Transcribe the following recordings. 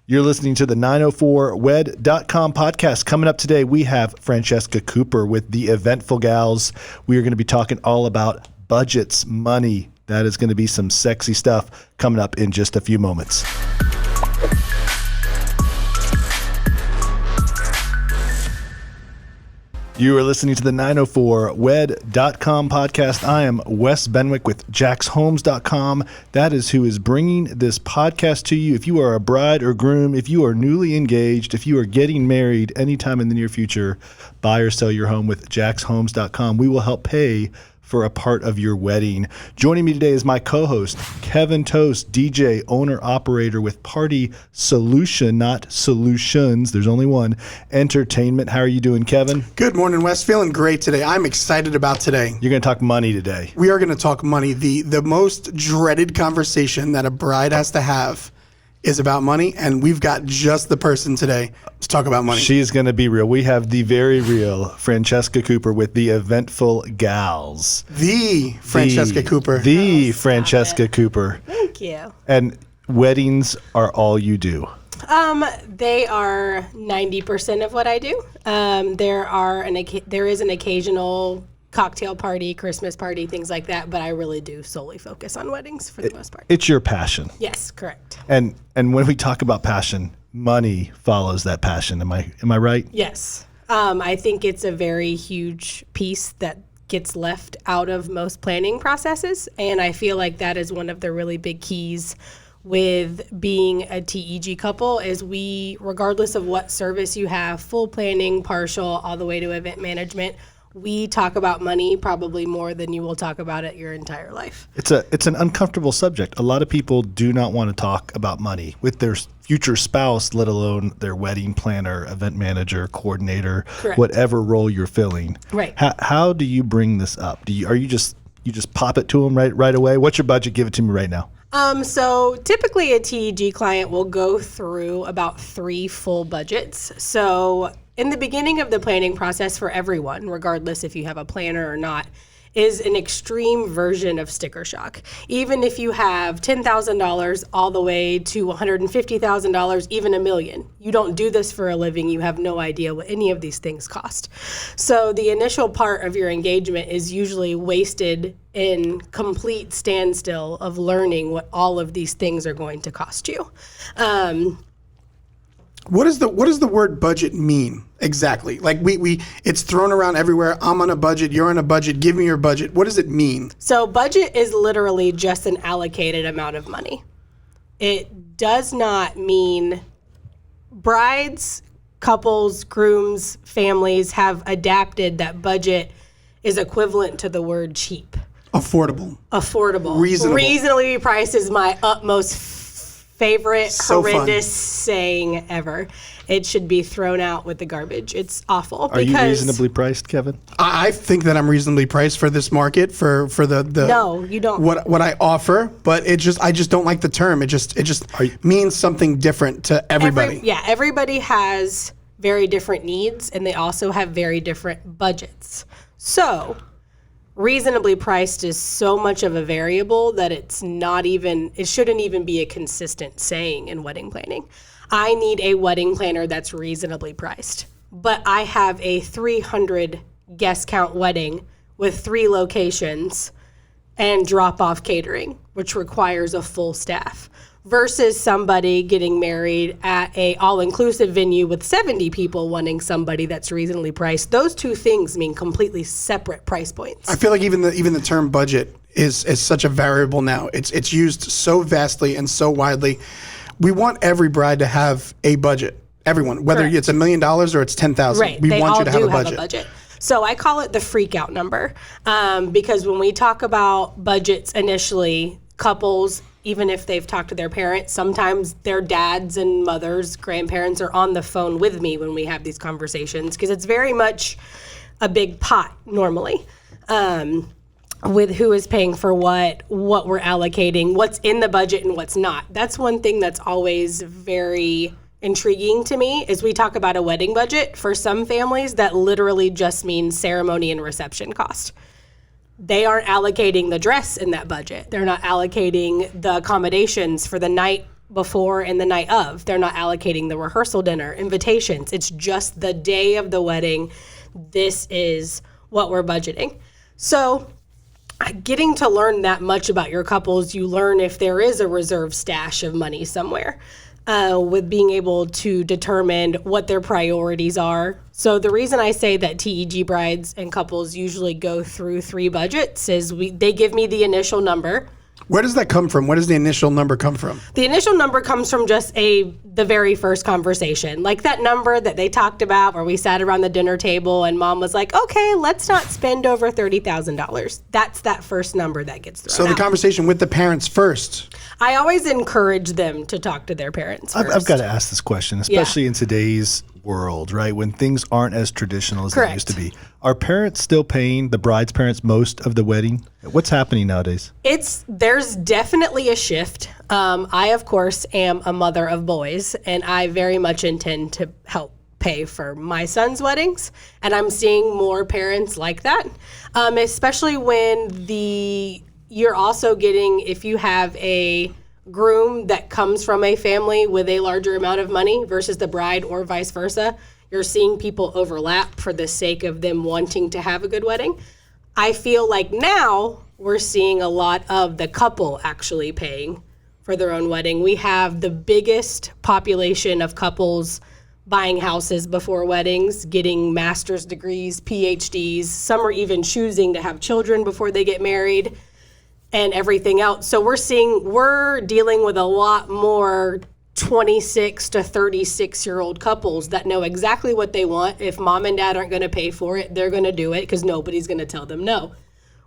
You're listening to the 904wed.com podcast. Coming up today, we have Francesca Cooper with the Eventful Gals. We are going to be talking all about budgets, money. That is going to be some sexy stuff coming up in just a few moments. You are listening to the 904wed.com podcast. I am Wes Benwick with jaxhomes.com. That is who is bringing this podcast to you. If you are a bride or groom, if you are newly engaged, if you are getting married anytime in the near future, buy or sell your home with jaxhomes.com. We will help pay for a part of your wedding. Joining me today is my co-host, Kevin Toast, DJ, owner, operator with Party Solution, not Solutions. There's only one. Entertainment. How are you doing, Kevin? Good morning, Wes. Feeling great today. I'm excited about today. You're going to talk money today. We are going to talk money. The most dreaded conversation that a bride has to have is about money, and we've got just the person today to talk about money. She's going to be real. We have the very real Francesca Cooper with the Eventful Gals. The Francesca Cooper. The Francesca Cooper. Thank you. And weddings are all you do. They are 90% of what I do. There is an occasional cocktail party, Christmas party, things like that, but I really do solely focus on weddings for the most part. It's your passion. Yes, correct. And when we talk about passion, money follows that passion. Am I right? Yes. I think it's a very huge piece that gets left out of most planning processes, and I feel like that is one of the really big keys with being a TEG couple is we, regardless of what service you have, full planning, partial, all the way to event management, we talk about money probably more than you will talk about it your entire life. It's an uncomfortable subject. A lot of people do not want to talk about money with their future spouse, let alone their wedding planner, event manager, coordinator, Correct. Whatever role you're filling. Right. How do you bring this up? You just pop it to them right away? What's your budget? Give it to me right now. So typically a TEG client will go through about 3 full budgets. So in the beginning of the planning process for everyone, regardless if you have a planner or not, is an extreme version of sticker shock. Even if you have $10,000 all the way to $150,000, even $1 million. You don't do this for a living. You have no idea what any of these things cost. So the initial part of your engagement is usually wasted in complete standstill of learning what all of these things are going to cost you. What does the word budget mean exactly? Like we it's thrown around everywhere. I'm on a budget, you're on a budget, give me your budget. What does it mean? So budget is literally just an allocated amount of money. It does not mean brides, couples, grooms, families have adapted that budget is equivalent to the word cheap. Affordable. Reasonable. Reasonably priced is my utmost favorite horrendous saying ever. It should be thrown out with the garbage. It's awful. Are you reasonably priced, Kevin? I think that I'm reasonably priced for this market for the No, you don't. What I offer, but I just don't like the term. It just means something different to everybody. Everybody has very different needs, and they also have very different budgets. So reasonably priced is so much of a variable that it shouldn't even be a consistent saying in wedding planning. I need a wedding planner that's reasonably priced, but I have a 300 guest count wedding with 3 locations and drop-off catering, which requires a full staff, versus somebody getting married at a all-inclusive venue with 70 people wanting somebody that's reasonably priced. Those two things mean completely separate price points. I feel like even the term budget is such a variable now. It's used so vastly and so widely. We want every bride to have a budget. Everyone, whether Correct. it's $1 million or it's $10,000, Right. we They want all you to have do a budget. So I call it the freak out number because when we talk about budgets initially, couples, even if they've talked to their parents, sometimes their dads and mothers, grandparents are on the phone with me when we have these conversations because it's very much a big pot normally. With who is paying for what we're allocating, what's in the budget and what's not. That's one thing that's always very intriguing to me is we talk about a wedding budget. For some families, that literally just means ceremony and reception cost. They aren't allocating the dress in that budget. They're not allocating the accommodations for the night before and the night of. They're not allocating the rehearsal dinner, invitations. It's just the day of the wedding. This is what we're budgeting. So getting to learn that much about your couples, you learn if there is a reserve stash of money somewhere, with being able to determine what their priorities are. So the reason I say that TEG brides and couples usually go through 3 budgets is they give me the initial number. Where does that come from? Where does the initial number come from? The initial number comes from just the very first conversation. Like that number that they talked about where we sat around the dinner table and mom was like, okay, let's not spend over $30,000. That's that first number that gets thrown So the out. conversation with the parents first. I always encourage them to talk to their parents first. I've got to ask this question, especially in today's world, right? When things aren't as traditional as they used to be. Are parents still paying the bride's parents most of the wedding? What's happening nowadays? There's definitely a shift. I, of course, am a mother of boys, and I very much intend to help pay for my son's weddings. And I'm seeing more parents like that, especially when you're also getting, if you have a groom that comes from a family with a larger amount of money versus the bride or vice versa, you're seeing people overlap for the sake of them wanting to have a good wedding. I feel like now we're seeing a lot of the couple actually paying for their own wedding. We have the biggest population of couples buying houses before weddings, getting master's degrees, PhDs. Some are even choosing to have children before they get married and everything else. So we're dealing with a lot more 26 to 36-year-old couples that know exactly what they want. If mom and dad aren't going to pay for it, they're going to do it because nobody's going to tell them no,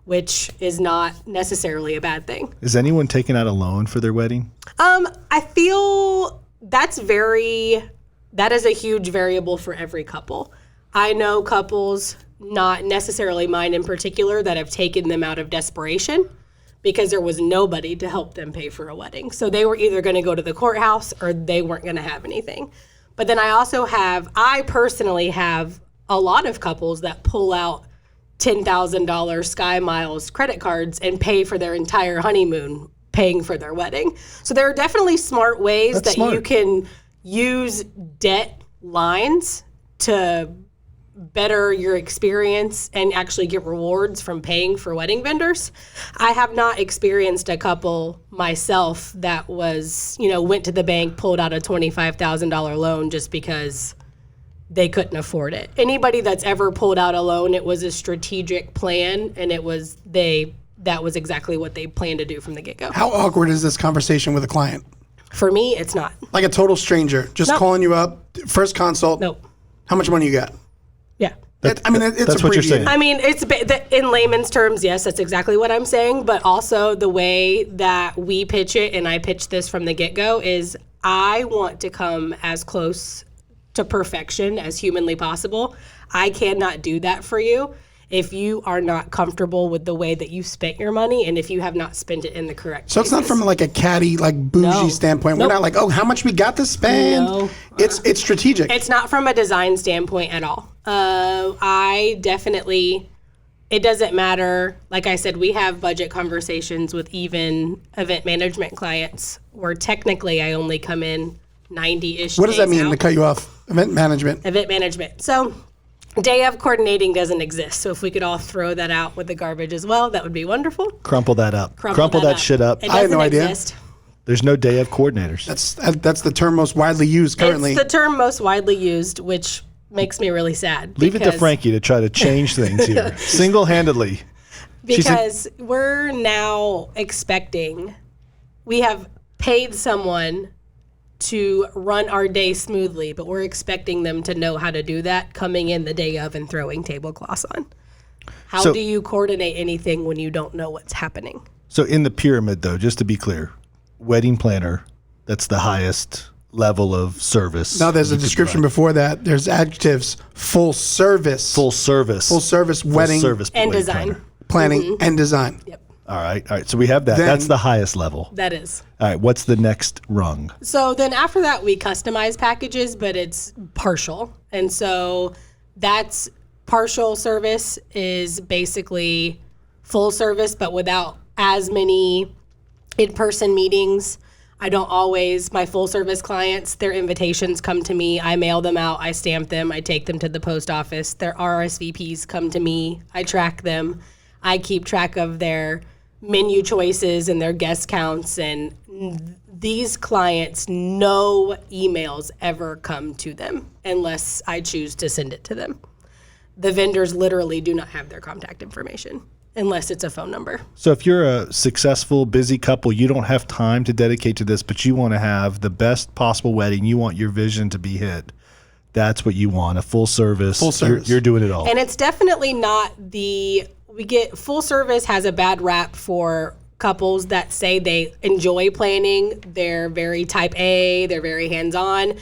which is not necessarily a bad thing. Is anyone taking out a loan for their wedding? I feel that is a huge variable for every couple. I know couples, not necessarily mine in particular, that have taken them out of desperation because there was nobody to help them pay for a wedding. So they were either going to go to the courthouse or they weren't going to have anything. But then I personally have a lot of couples that pull out $10,000 Sky Miles credit cards and pay for their entire honeymoon paying for their wedding. So there are definitely smart ways that you can use debt lines to better your experience and actually get rewards from paying for wedding vendors. I have not experienced a couple myself that went to the bank, pulled out a $25,000 loan just because they couldn't afford it. Anybody that's ever pulled out a loan, it was a strategic plan, and that was exactly what they planned to do from the get-go. How awkward is this conversation with a client? For me, it's not. Like a total stranger, just calling you up, first consult. Nope. How much money you got? Yeah. It's that's what you're saying. I mean, in layman's terms, yes, that's exactly what I'm saying. But also the way that we pitch it, and I pitch this from the get-go, is I want to come as close to perfection as humanly possible. I cannot do that for you if you are not comfortable with the way that you spent your money and if you have not spent it in the correct So it's not from like a catty, like bougie standpoint. Nope. We're not like, oh, how much we got to spend? No. It's strategic. It's not from a design standpoint at all. It doesn't matter. Like I said, we have budget conversations with even event management clients where technically I only come in 90-ish What does that mean, out. to cut you off? Event management. Event management. So day of coordinating doesn't exist. So if we could all throw that out with the garbage as well, that would be wonderful. Crumple that up. Crumple that shit up. It I had doesn't no idea. exist. There's no day of coordinators. That's the term most widely used currently. It's the term most widely used, which makes me really sad. Leave it to Frankie to try to change things here single-handedly. Because we're now we have paid someone to run our day smoothly, but we're expecting them to know how to do that coming in the day of and throwing tablecloths on. How do you coordinate anything when you don't know what's happening? So in the pyramid, though, just to be clear, wedding planner, that's the highest level of service. Now there's a you could description provide. before that. There's adjectives: full service, Full service wedding service And wedding design. planner. planning and design. Yep, All right. So we have that. Then- That's the highest level. that is. All right. What's the next rung? So then after that, we customize packages, but it's partial. And so that's partial service is basically full service, but without as many in-person meetings. I don't always, my full service clients, their invitations come to me. I mail them out. I stamp them. I take them to the post office. Their RSVPs come to me. I track them. I keep track of their menu choices and their guest counts. And these clients, no emails ever come to them unless I choose to send it to them. The vendors literally do not have their contact information unless it's a phone number. So if you're a successful, busy couple, you don't have time to dedicate to this, but you want to have the best possible wedding. You want your vision to be hit. That's what you want, a full service. Full service. You're doing it all. And it's definitely not full service has a bad rap for couples that say they enjoy planning. They're very type A, they're very hands-on.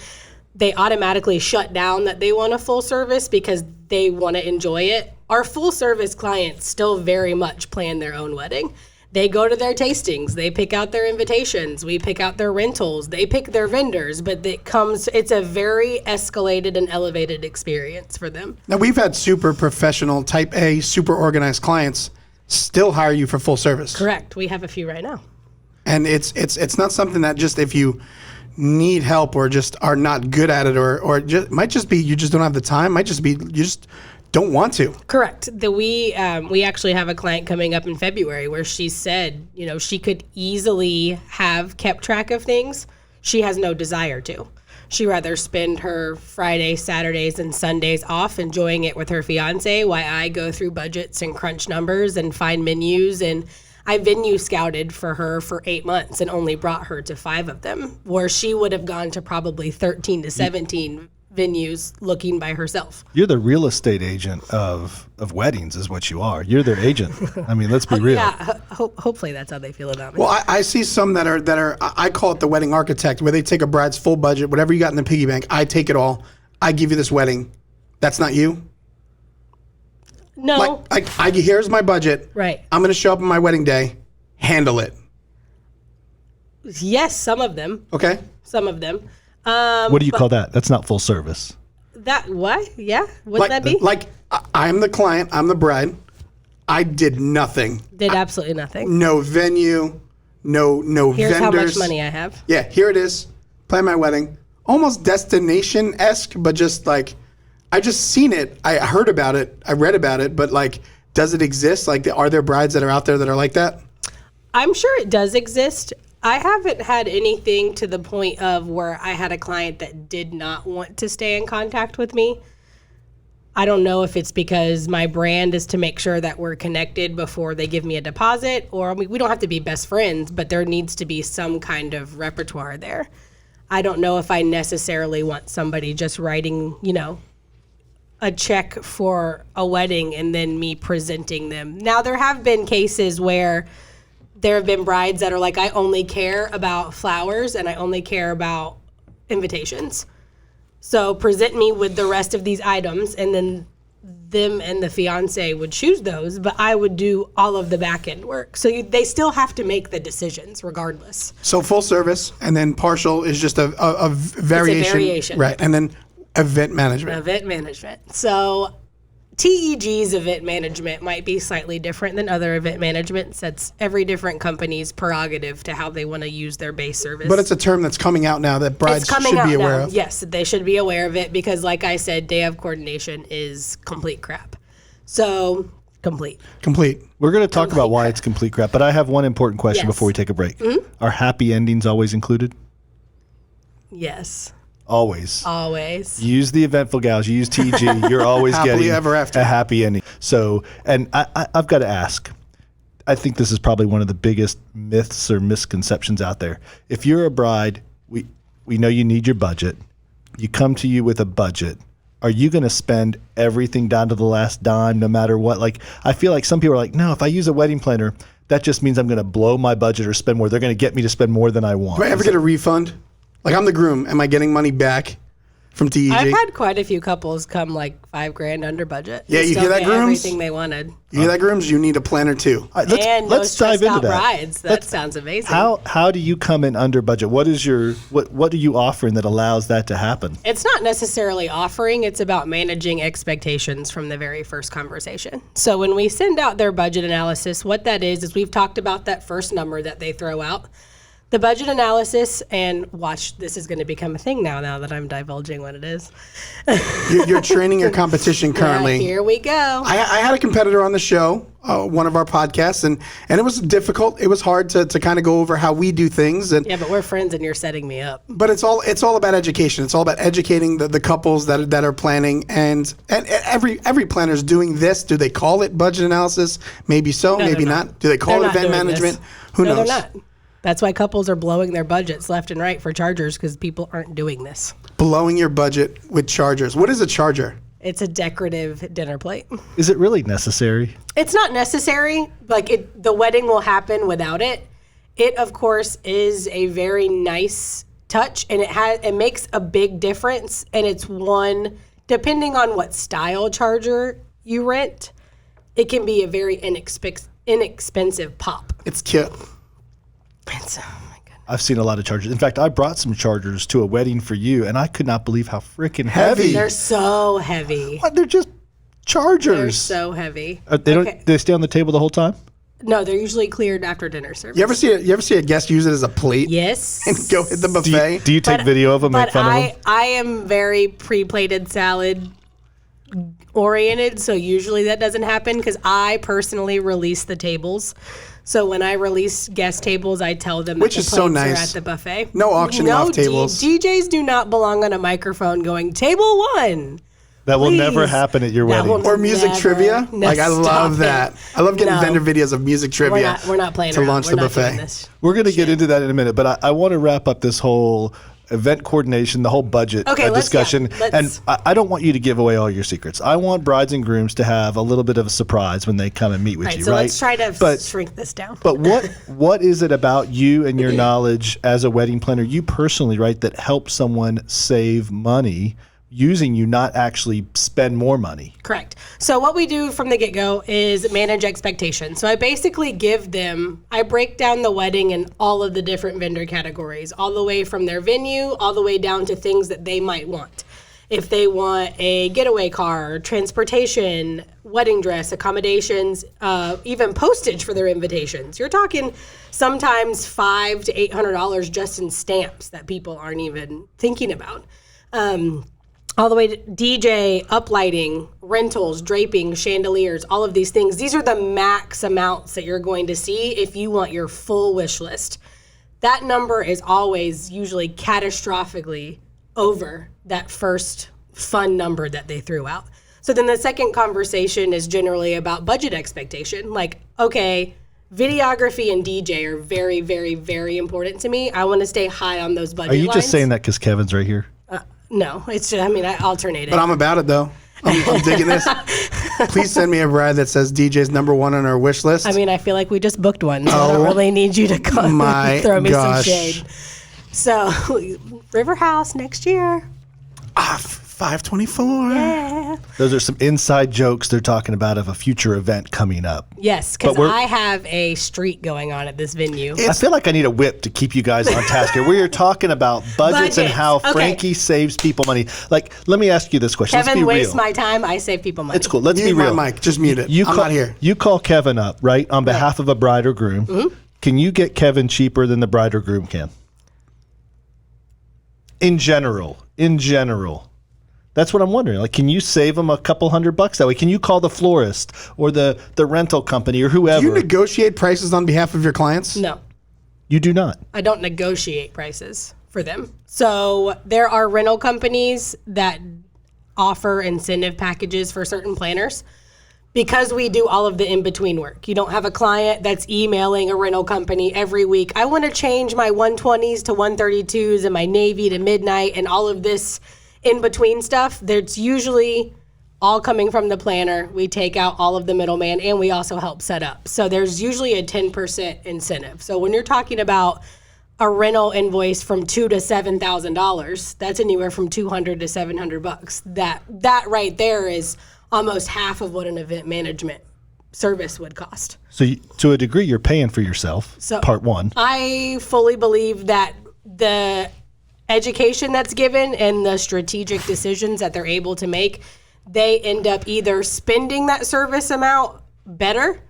They automatically shut down that they want a full service because they want to enjoy it. Our full service clients still very much plan their own wedding. They go to their tastings, they pick out their invitations, we pick out their rentals, they pick their vendors, but it's a very escalated and elevated experience for them. Now, we've had super professional, type A, super organized clients still hire you for full service. Correct. We have a few right now. And it's not something that just if you need help or just are not good at it or just might just be you just don't have the time, might just be you just don't want to. Correct. We actually have a client coming up in February where she said, she could easily have kept track of things. She has no desire to. She'd rather spend her Fridays, Saturdays, and Sundays off enjoying it with her fiance while I go through budgets and crunch numbers and find menus. And I venue scouted for her for 8 months and only brought her to 5 of them, where she would have gone to probably 13 to 17 venues looking by herself. You're the real estate agent of weddings is what you are. You're their agent. I mean, let's be real. Yeah, hopefully that's how they feel about me. Well, I see some that are I call it the wedding architect, where they take a bride's full budget, whatever you got in the piggy bank, I take it all. I give you this wedding. That's not you? No. Here's my budget. Right. I'm going to show up on my wedding day. Handle it. Yes, some of them. Okay. Some of them. What do you call that? That's not full service. That what? Yeah. What'd that be? I'm the client. I'm the bride. I did nothing. Did absolutely nothing. No venue. No Here's vendors. how much money I have. Yeah, here it is. Plan my wedding. Almost destination-esque, but just like, I just seen it. I heard about it. I read about it, but like, does it exist? Like, are there brides that are out there that are like that? I'm sure it does exist. I haven't had anything to the point of where I had a client that did not want to stay in contact with me. I don't know if it's because my brand is to make sure that we're connected before they give me a deposit, or we don't have to be best friends, but there needs to be some kind of repertoire there. I don't know if I necessarily want somebody just writing, a check for a wedding and then me presenting them. Now, there have been cases where there have been brides that are like, I only care about flowers and I only care about invitations. So present me with the rest of these items, and then them and the fiance would choose those, but I would do all of the back end work. So they still have to make the decisions regardless. So full service, and then partial is just a variation. It's a variation. Right, and then event management. Event management. So TEG's event management might be slightly different than other event managements. That's every different company's prerogative to how they want to use their base service. But it's a term that's coming out now that brides It's coming should out be aware now. of. Yes, they should be aware of it because, like I said, day of coordination is complete crap. So, complete. Complete. We're going to talk about why it's complete crap, but I have one important question Yes. before we take a break. Are happy endings always included? Yes, Always. always. Use the Eventful Gals. Use TG. You're always Happily getting ever after. a happy ending. So, and I've got to ask. I think this is probably one of the biggest myths or misconceptions out there. If you're a bride, we know you need your budget. You come to you with a budget. Are you going to spend everything down to the last dime, no matter what? Like, I feel like some people are like, no, if I use a wedding planner, that just means I'm going to blow my budget or spend more. They're going to get me to spend more than I want. Do I ever get a refund? Like, I'm the groom. Am I getting money back from TEG? I've had quite a few couples come like $5,000 under budget. Yeah, and you still hear that, get grooms? Everything they wanted. You hear that, grooms? You need a planner too. All right, And let's no dive stressed into out that. brides. That sounds amazing. How do you come in under budget? What is your what are you offering that allows that to happen? It's not necessarily offering, it's about managing expectations from the very first conversation. So when we send out their budget analysis, what that is we've talked about that first number that they throw out. The budget analysis, and watch, this is going to become a thing now that I'm divulging what it is. You're training your competition currently. Yeah, here we go. I had a competitor on the show, one of our podcasts, and it was difficult. It was hard to kind of go over how we do things. And Yeah, but we're friends and you're setting me up. but it's all about education. It's all about educating the couples that are planning, and every planner is doing this. Do they call it budget analysis? Maybe so, maybe they're not. Do they call They're it not event doing management? this. Who No, knows? they're not. That's why couples are blowing their budgets left and right for chargers because people aren't doing this. Blowing your budget with chargers. What is a charger? It's a decorative dinner plate. Is it really necessary? It's not necessary. Like the wedding will happen without it. It, of course, is a very nice touch, and it makes a big difference. And it's one, depending on what style charger you rent, it can be a very inexpensive pop. It's cute. It's, oh my goodness. I've seen a lot of chargers. In fact, I brought some chargers to a wedding for you, and I could not believe how freaking heavy. They're so heavy. What? They're just chargers. They're so heavy. They don't. Okay. They stay on the table the whole time. No, they're usually cleared after dinner service. You ever see a guest use it as a plate Yes. and go hit the Do you, buffet? do you take video of them, make But fun of them? I am very pre-plated salad oriented, so usually that doesn't happen because I personally release the tables. So when I release guest tables, I tell them Which that the is so plates are nice. at the buffet. No auctioning off tables. DJs do not belong on a microphone going, table one. That will never Please. happen at your That wedding. will Or music Never. trivia? No, Like I stop love it. that. I love getting No. vendor videos of music trivia. We're not playing to around. launch We're the not doing buffet. this. We're going to get into that in a minute, but I want to wrap up this whole event coordination, the whole budget Okay, discussion. let's- And I don't want you to give away all your secrets. I want brides and grooms to have a little bit of a surprise when they come and meet with Right, you, so right? let's try to But shrink this down. But what is it about you and your knowledge as a wedding planner, you personally, right, that helps someone save money using you, not actually spend more money? Correct. So what we do from the get-go is manage expectations. So I basically I break down the wedding in all of the different vendor categories, all the way from their venue, all the way down to things that they might want. If they want a getaway car, transportation, wedding dress, accommodations, even postage for their invitations. You're talking sometimes $500 to $800 just in stamps that people aren't even thinking about. All the way to DJ, uplighting, rentals, draping, chandeliers, all of these things. These are the max amounts that you're going to see if you want your full wish list. That number is always usually catastrophically over that first fun number that they threw out. So then the second conversation is generally about budget expectation. Like, okay, videography and DJ are very, very, very important to me. I want to stay high on those budget Are you lines. just saying that because Kevin's right here? No, it's just, I alternate it. But I'm about it though. I'm digging this. Please send me a bride that says DJ's number one on our wish list. I feel like we just booked one, so I don't really need you to come my throw me gosh. some shade. So, River House next year. 524. Yeah. Those are some inside jokes they're talking about of a future event coming up. Yes, because But we're- I have a streak going on at this venue. I feel like I need a whip to keep you guys on task here. We are talking about budgets and Budgets. how Okay. Frankie saves people money. Like, let me ask you this question. Let's Kevin be wastes real. my time. I save people money. It's cool. Let's Mute be real. my mic. Just mute it. I'm call, not here. You call Kevin up, right, on behalf of a bride or groom. Mm-hmm. Can you get Kevin cheaper than the bride or groom can? In general. That's what I'm wondering. Like, can you save them a couple $100 that way? Can you call the florist or the rental company or whoever? Do you negotiate prices on behalf of your clients? No, You do not. I don't negotiate prices for them. So there are rental companies that offer incentive packages for certain planners. Because we do all of the in-between work. You don't have a client that's emailing a rental company every week. I want to change my 120s to 132s and my Navy to midnight and all of this in-between stuff. That's usually all coming from the planner. We take out all of the middleman and we also help set up. So there's usually a 10% incentive. So when you're talking about a rental invoice from $2,000 to $7,000, that's anywhere from $200 to $700. That right there is almost half of what an event management service would cost. So to a degree, you're paying for yourself, So part one. I fully believe that the education that's given and the strategic decisions that they're able to make, they end up either spending that service amount better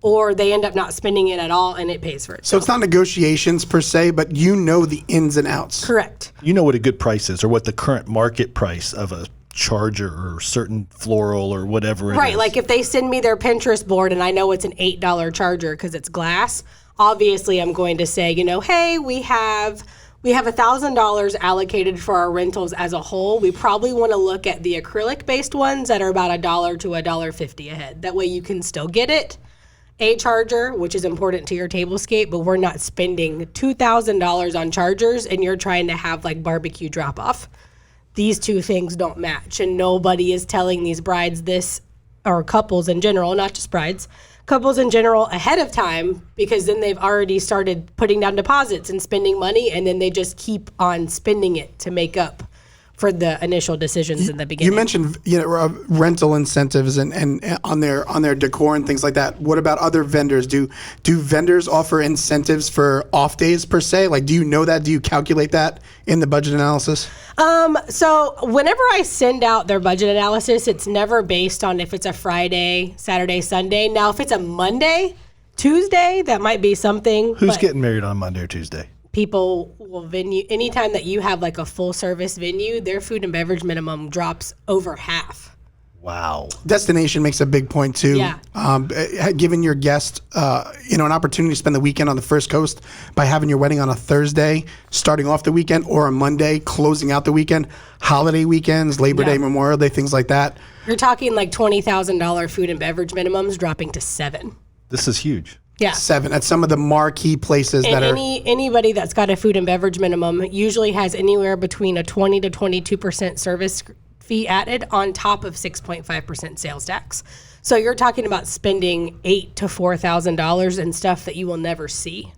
or they end up not spending it at all and it pays for So itself. it's not negotiations per se, but you know the ins and outs. Correct. You know what a good price is, or what the current market price of a charger or certain floral or whatever it is. Right, like if they send me their Pinterest board and I know it's an $8 charger because it's glass, obviously I'm going to say, hey, we have $1,000 allocated for our rentals as a whole. We probably want to look at the acrylic-based ones that are about $1 to $1.50 a head. That way you can still get it. A charger, which is important to your tablescape, but we're not spending $2,000 on chargers and you're trying to have like barbecue drop-off. These two things don't match, and nobody is telling these brides this, or couples in general, not just brides, couples in general ahead of time, because then they've already started putting down deposits and spending money, and then they just keep on spending it to make up for the initial decisions in the beginning. You mentioned rental incentives and on their decor and things like that. What about other vendors? Do vendors offer incentives for off days per se? Like, do you know that? Do you calculate that in the budget analysis? So whenever I send out their budget analysis, it's never based on if it's a Friday, Saturday, Sunday. Now, if it's a Monday, Tuesday, that might be something. Who's but getting married on Monday or Tuesday? people will venue, anytime that you have like a full service venue, their food and beverage minimum drops over half. Wow. Destination makes a big point too. Yeah. Giving your guest, an opportunity to spend the weekend on the First Coast by having your wedding on a Thursday, starting off the weekend, or a Monday, closing out the weekend. Holiday weekends, Labor Day, Memorial Day, things like that. You're talking like $20,000 food and beverage minimums dropping to $7,000. This is huge. Yeah. $7,000 at some of the marquee places And that are. anybody that's got a food and beverage minimum usually has anywhere between a 20 to 22% service fee added on top of 6.5% sales tax. So you're talking about spending $8,000 to $4,000 in stuff that you will never see.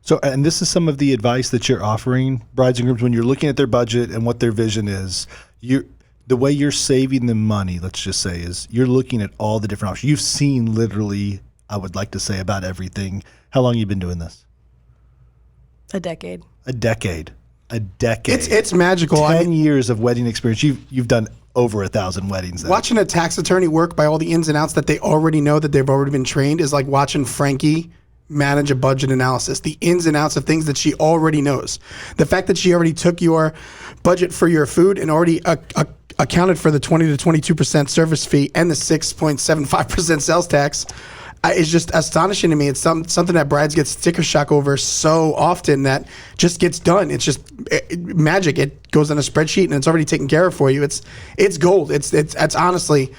So, and this is some of the advice that you're offering brides and grooms when you're looking at their budget and what their vision is. The way you're saving them money, let's just say, is you're looking at all the different options. You've seen literally, I would like to say, about everything. How long have you been doing this? A decade. A decade. A decade. It's magical. 10 years of wedding experience. You've done over 1,000 weddings. Then. Watching a tax attorney work by all the ins and outs that they already know, that they've already been trained, is like watching Frankie manage a budget analysis. The ins and outs of things that she already knows. The fact that she already took your budget for your food and already accounted for the 20 to 22% service fee and the 6.75% sales tax is just astonishing to me. It's something that brides get sticker shock over so often that just gets done. It's just magic. It goes on a spreadsheet and it's already taken care of for you. It's gold. It's honestly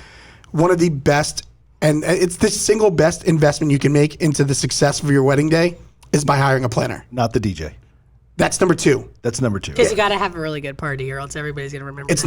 one of the best, and it's the single best investment you can make into the success of your wedding day is by hiring a planner. Not the DJ. That's number two. That's number two. Because you got to have a really good party, or else everybody's going to remember. It's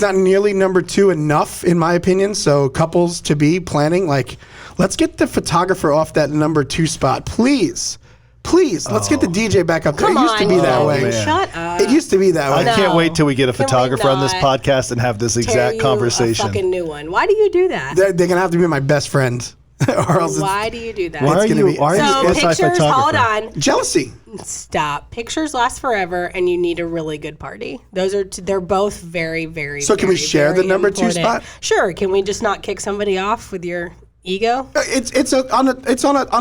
not nearly number two enough, in my opinion. So couples to be planning, like, let's get the photographer off that number two spot, please. Let's get the DJ back up there. Come It used to be on, that Oh, way. man. Shut up. It used to be that way. I can't No. wait till we get a Can we photographer on this not podcast and have this Tear exact you conversation. A fucking new one. Why do you do that? They're going to have to be my best friend, or else Why do you do that? Why are gonna you? be- Why are So you pictures, hold anti-photographer? on, it's jealousy. stop. Pictures last forever, and you need a really good party. Those are they're both very, very. So can we very, share the very number two important. spot? Sure. Can we just not kick somebody off with your ego? It's on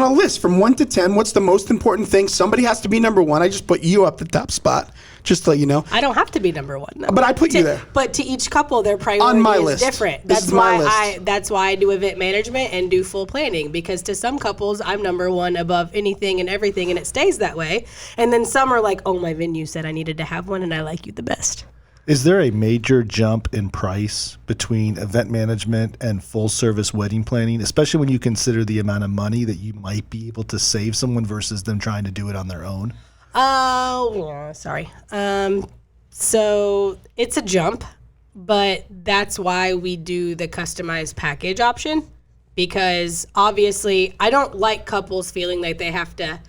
a list from 1 to 10. What's the most important thing? Somebody has to be number one. I just put you up the top spot, just to let you know. I don't have to be number one, though. But I put you there. But to each couple, their priority On my is list. different. This That's is my why list. That's why I do event management and do full planning, because to some couples, I'm number one above anything and everything, and it stays that way. And then some are like, "Oh, my venue said I needed to have one, and I like you the best." Is there a major jump in price between event management and full service wedding planning, especially when you consider the amount of money that you might be able to save someone versus them trying to do it on their own? Sorry. So it's a jump, but that's why we do the customized package option, because obviously I don't like couples feeling like they have to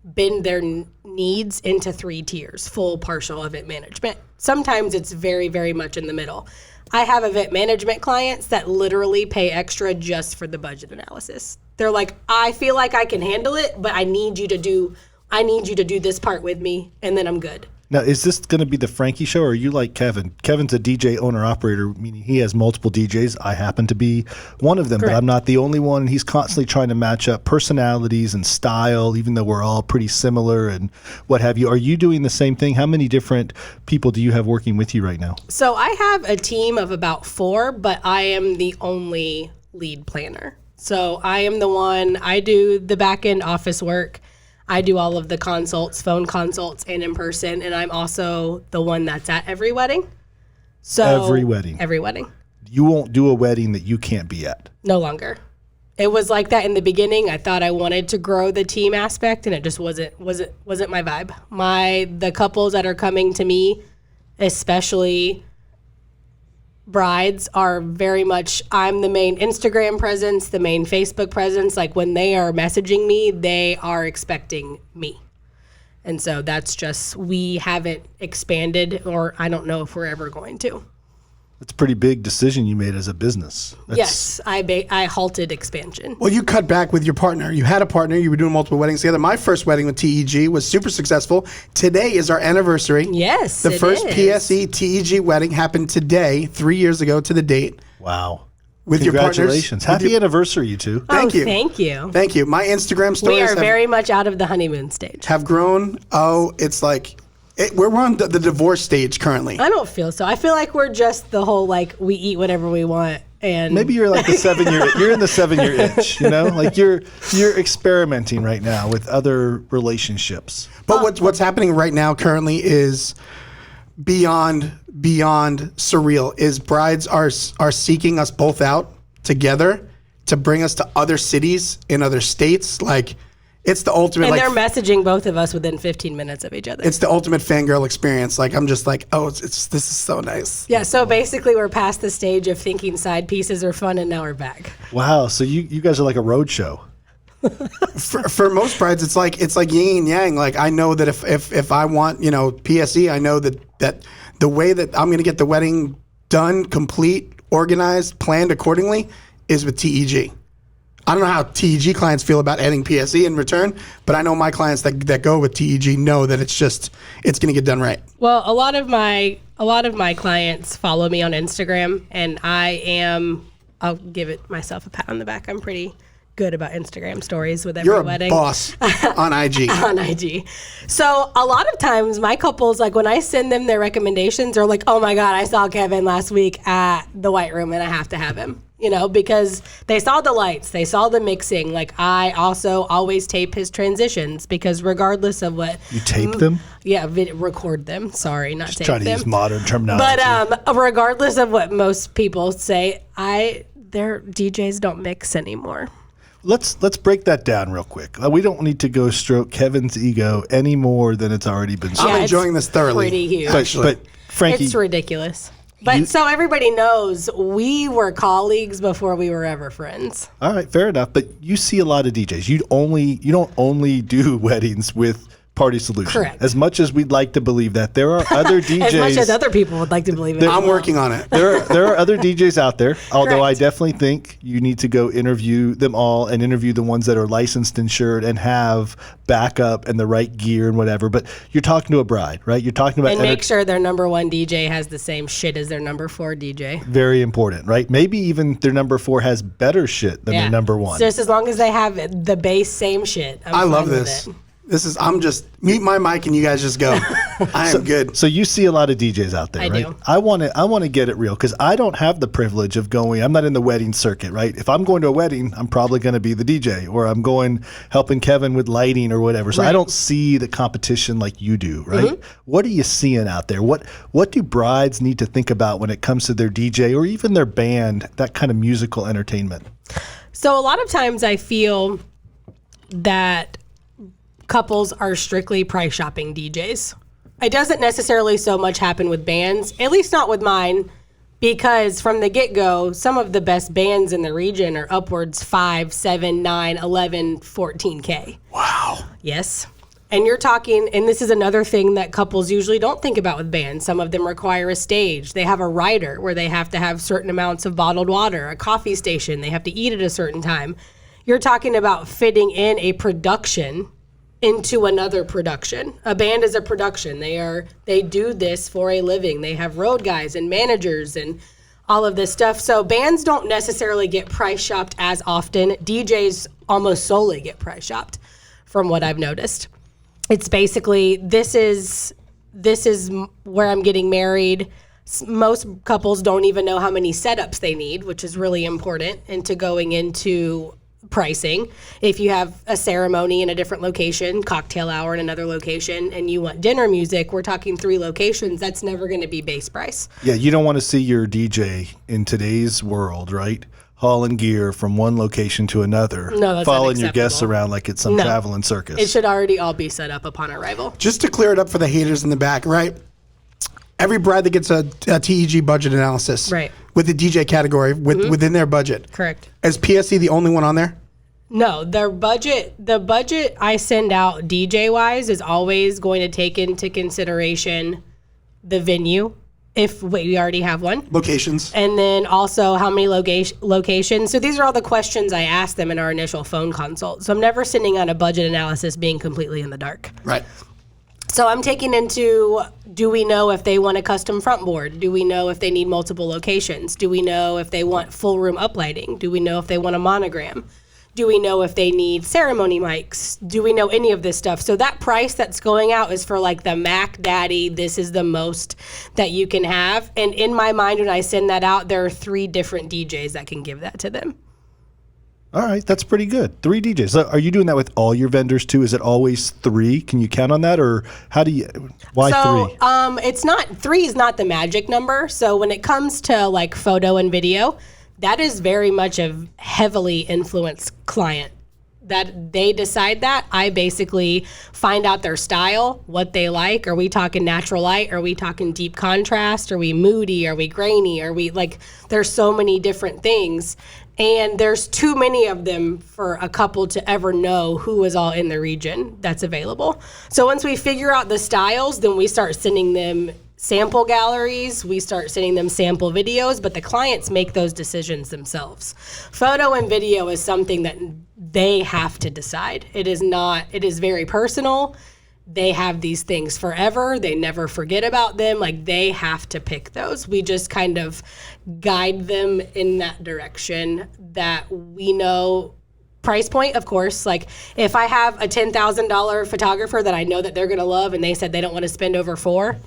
bend their needs into 3 tiers: full, partial, event management. Sometimes it's very, very much in the middle. I have event management clients that literally pay extra just for the budget analysis. They're like, I feel like I can handle it, but I need you to do this part with me, and then I'm good. Now, is this going to be the Frankie show, or are you like Kevin? Kevin's a DJ owner-operator, meaning he has multiple DJs. I happen to be one of them, Correct. but I'm not the only one. And he's constantly trying to match up personalities and style, even though we're all pretty similar and what have you. Are you doing the same thing? How many different people do you have working with you right now? So I have a team of about 4, but I am the only lead planner. So I am the one, I do the back end office work. I do all of the consults, phone consults, and in person. And I'm also the one that's at every wedding. So Every wedding. Every wedding. You won't do a wedding that you can't be at. No longer. It was like that in the beginning. I thought I wanted to grow the team aspect, and it just wasn't my vibe. The couples that are coming to me, especially brides, are very much, I'm the main Instagram presence, the main Facebook presence. Like when they are messaging me, they are expecting me. And so that's just, we haven't expanded, or I don't know if we're ever going to. That's a pretty big decision you made as a business. Yes, I halted expansion. Well, you cut back with your partner. You had a partner. You were doing multiple weddings together. My first wedding with TEG was super successful. Today is our anniversary. Yes, The it first is. PSE TEG wedding happened today, 3 years ago to the date. Wow. With your partners. Congratulations. Happy anniversary, you two. Thank you. Thank you. Thank you. My Instagram We stories are very much out of the honeymoon stage. have grown. Oh, it's like, we're on the divorce stage currently. I don't feel so. I feel like we're just the whole, like, we eat whatever we want. And Maybe you're like the 7-year. You're in the 7-year itch. You know, like you're experimenting right now with other relationships. But what's happening right now currently is beyond surreal. Is brides are seeking us both out together to bring us to other cities in other states. Like it's the ultimate. and Like they're messaging both of us within 15 minutes of each other. it's the ultimate fangirl experience. Like I'm just like, oh, this is so nice. Yeah, so basically we're past the stage of thinking side pieces are fun, and now we're back. Wow. So you guys are like a road show. For most brides, it's like yin and yang. Like I know that if I want, PSE, I know that the way that I'm going to get the wedding done, complete, organized, planned accordingly is with TEG. I don't know how TEG clients feel about adding PSE in return, but I know my clients that go with TEG know that it's going to get done right. Well, a lot of my clients follow me on Instagram, and I'll give it myself a pat on the back. I'm pretty good about Instagram stories with every You're a wedding. boss on IG. On IG. So a lot of times my couples, like when I send them their recommendations, are like, oh my God, I saw Kevin last week at the White Room and I have to have him. Because they saw the lights, they saw the mixing. Like I also always tape his transitions because regardless of what. You tape them? Yeah, record them. Sorry, not tape Try to them. use modern terminology. But regardless of what most people say, their DJs don't mix anymore. Let's break that down real quick. We don't need to go stroke Kevin's ego any more than it's already been stroked. I'm it's enjoying this thoroughly. Pretty huge. But Frankie, It's ridiculous. But so everybody knows we were colleagues before we were ever friends. all right, fair enough. But you see a lot of DJs. You don't only do weddings with Party Solution. Correct. As much as we'd like to believe that, there are other DJs. As much as other people would like to believe it. I'm working on it. There are other DJs out there, although I Correct. definitely think you need to go interview them all and interview the ones that are licensed, insured, and have backup and the right gear and whatever. But you're talking to a bride, right? You're talking about And make sure their number 1 DJ has the same shit as their number 4 DJ. very important, right? Maybe even their number 4 has better shit than their number 1. Just as long as they have the base same shit. I love this. I'm just mute my mic and you guys just go. I am good. So you see a lot of DJs out there, I right? do. I want to get it real because I don't have the privilege of going. I'm not in the wedding circuit, right? If I'm going to a wedding, I'm probably going to be the DJ, or I'm going helping Kevin with lighting or whatever. So I don't see the competition like you do, right? Mm-hmm. What are you seeing out there? What do brides need to think about when it comes to their DJ or even their band, that kind of musical entertainment? So a lot of times I feel that couples are strictly price shopping DJs. It doesn't necessarily so much happen with bands, at least not with mine, because from the get-go, some of the best bands in the region are upwards 5, 7, 9, 11, 14K. Wow. Yes. And you're talking, and this is another thing that couples usually don't think about with bands. Some of them require a stage. They have a rider where they have to have certain amounts of bottled water, a coffee station. They have to eat at a certain time. You're talking about fitting in a production into another production. A band is a production. They do this for a living. They have road guys and managers and all of this stuff. So bands don't necessarily get price shopped as often. DJs almost solely get price shopped, from what I've noticed. It's basically, this is where I'm getting married. Most couples don't even know how many setups they need, which is really important into going into pricing. If you have a ceremony in a different location, cocktail hour in another location, and you want dinner music, we're talking 3 locations, that's never going to be base price. Yeah, you don't want to see your DJ in today's world, right? Hauling gear from one location to another, No, that's following your guests unacceptable. around like it's some No. traveling circus. It should already all be set up upon arrival. Just to clear it up for the haters in the back, right? Every bride that gets a TEG budget analysis, Right. with the DJ category within their budget, Correct. is PSE the only one on there? No, the budget I send out DJ wise is always going to take into consideration the venue, if we already have one. Locations. And then also how many locations. So these are all the questions I ask them in our initial phone consult. So I'm never sending out a budget analysis being completely in the dark. Right. So I'm taking into, do we know if they want a custom front board? Do we know if they need multiple locations? Do we know if they want full room uplighting? Do we know if they want a monogram? Do we know if they need ceremony mics? Do we know any of this stuff? So that price that's going out is for like the Mac Daddy, this is the most that you can have. And in my mind, when I send that out, there are 3 different DJs that can give that to them. All right, that's pretty good. 3 DJs. So are you doing that with all your vendors too? Is it always 3? Can you count on that, or how do you? Why 3? It's not, 3 is not the magic number. So when it comes to like photo and video, that is very much a heavily influenced client. That they decide that. I basically find out their style, what they like. Are we talking natural light? Are we talking deep contrast? Are we moody? Are we grainy? Are we like, there's so many different things. And there's too many of them for a couple to ever know who is all in the region that's available. So once we figure out the styles, then we start sending them sample galleries, we start sending them sample videos, but the clients make those decisions themselves. Photo and video is something that they have to decide. It is very personal. They have these things forever. They never forget about them. Like, they have to pick those. We just kind of guide them in that direction that we know. Price point, of course. Like, if I have a $10,000 photographer that I know that they're going to love and they said they don't want to spend over $4,000,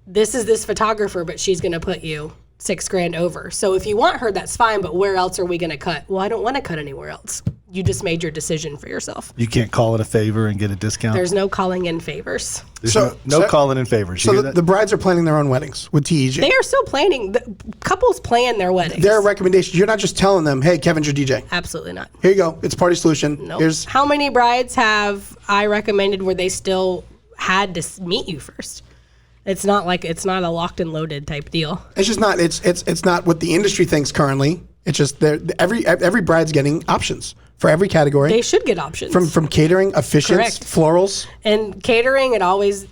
this is this photographer, but she's going to put you $6,000 over. So if you want her, that's fine, but where else are we going to cut? Well, I don't want to cut anywhere else. You just made your decision for yourself. You can't call it a favor and get a discount? There's no calling in favors. There's So- no so- calling in favors. You So hear the, that? the brides are planning their own weddings with TEG. They are still planning. The couples plan their weddings. Their recommendations. You're not just telling them, hey, Kevin's your DJ. Absolutely not. Here you go. It's Party Solution. Nope. Here's How many brides have I recommended where they still had to meet you first? It's not a locked and loaded type deal. It's just not. It's not what the industry thinks currently. It's just every bride's getting options for every category. They should get options. from catering, officiants, Correct. florals. And catering, it always,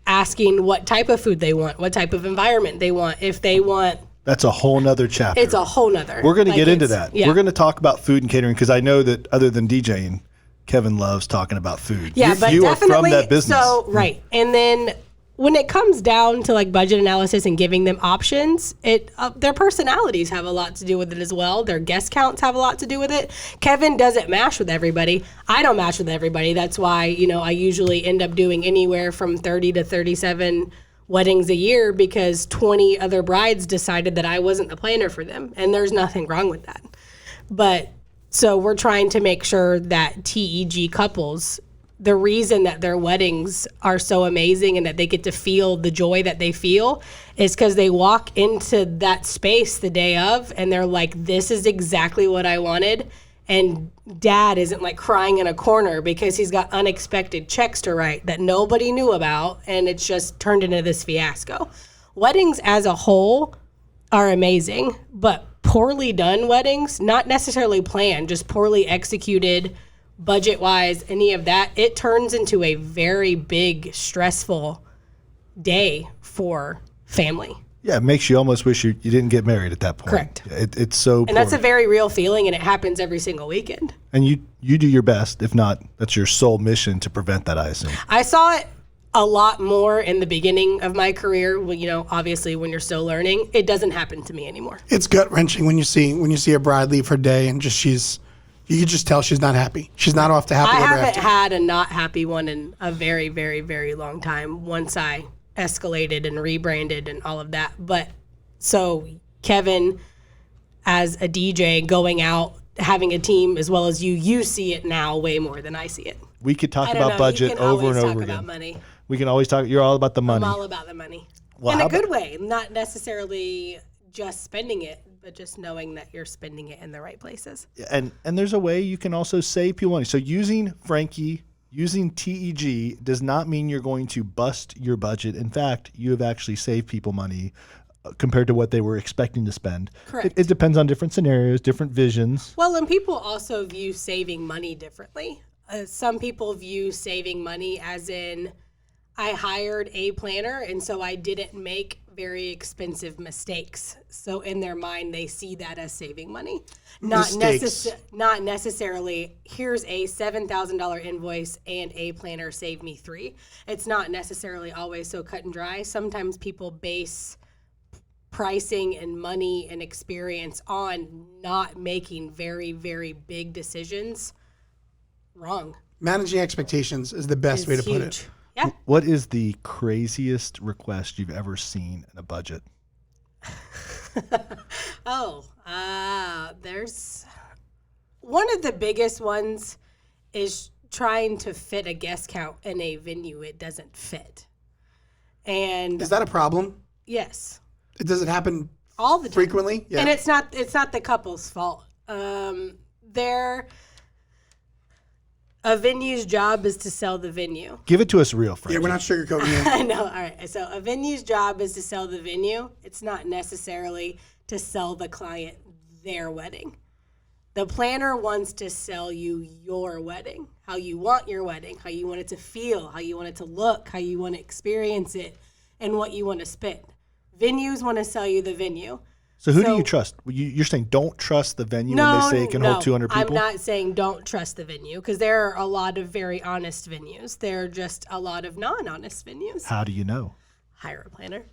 asking what type of food they want, what type of environment they want. If they want, That's a whole nother chapter. it's a whole nother. We're going to like, get into it's- that. Yeah. We're going to talk about food and catering because I know that other than DJing, Kevin loves talking about food. Yeah, but you are definitely. from that business. So right, and then when it comes down to like budget analysis and giving them options, their personalities have a lot to do with it as well. Their guest counts have a lot to do with it. Kevin doesn't match with everybody. I don't match with everybody. That's why I usually end up doing anywhere from 30 to 37 weddings a year because 20 other brides decided that I wasn't the planner for them, and there's nothing wrong with that. But so we're trying to make sure that TEG couples, the reason that their weddings are so amazing and that they get to feel the joy that they feel is because they walk into that space the day of and they're like, this is exactly what I wanted. And dad isn't like crying in a corner because he's got unexpected checks to write that nobody knew about. And it's just turned into this fiasco. Weddings as a whole are amazing, but poorly done weddings, not necessarily planned, just poorly executed, budget-wise, any of that, it turns into a very big, stressful day for family. Yeah, it makes you almost wish you didn't get married at that point. Correct. It's so And that's a very real feeling, and it happens every single weekend. And you do your best. If not, that's your sole mission to prevent that, I assume. I saw it a lot more in the beginning of my career. Well, you know, obviously when you're still learning, it doesn't happen to me anymore. It's gut wrenching when you see a bride leave her day and you can just tell she's not happy. She's not off to happily I ever haven't after. had a not happy one in a very, very, very long time once I escalated and rebranded and all of that. But so Kevin, as a DJ going out, having a team as well as you see it now way more than I see it. We could talk I don't about know. budget you can over always and talk over about again. money. We can always talk. You're all about the money. I'm all about the money. Well, in how a good way, not necessarily just spending it, but just knowing that you're spending it in the right places. And there's a way you can also save people money. So using Frankie, using TEG does not mean you're going to bust your budget. In fact, you have actually saved people money compared to what they were expecting to spend. Correct. It depends on different scenarios, different visions. Well, and people also view saving money differently. Some people view saving money as in, I hired a planner, and so I didn't make very expensive mistakes. So in their mind, they see that as saving money. Not necessarily, here's a $7,000 invoice and a planner saved me $3,000. It's not necessarily always so cut and dry. Sometimes people base pricing and money and experience on not making very, very big decisions wrong. Managing expectations is the best way to put it. Yeah. What is the craziest request you've ever seen in a budget? There's one of the biggest ones is trying to fit a guest count in a venue it doesn't fit. And Is that a problem? yes, Does it happen all the time. frequently? Yeah. And it's not the couple's fault. A venue's job is to sell the venue. Give it to us real, Frankie. Yeah, we're not sugarcoating you. I know. All right. So a venue's job is to sell the venue. It's not necessarily to sell the client their wedding. The planner wants to sell you your wedding, how you want your wedding, how you want it to feel, how you want it to look, how you want to experience it, and what you want to spend. Venues want to sell you the venue. So who do you trust? You're saying don't trust the venue when they say it can hold 200 people? I'm not saying don't trust the venue because there are a lot of very honest venues. There are just a lot of non-honest venues. How do you know? Hire a planner.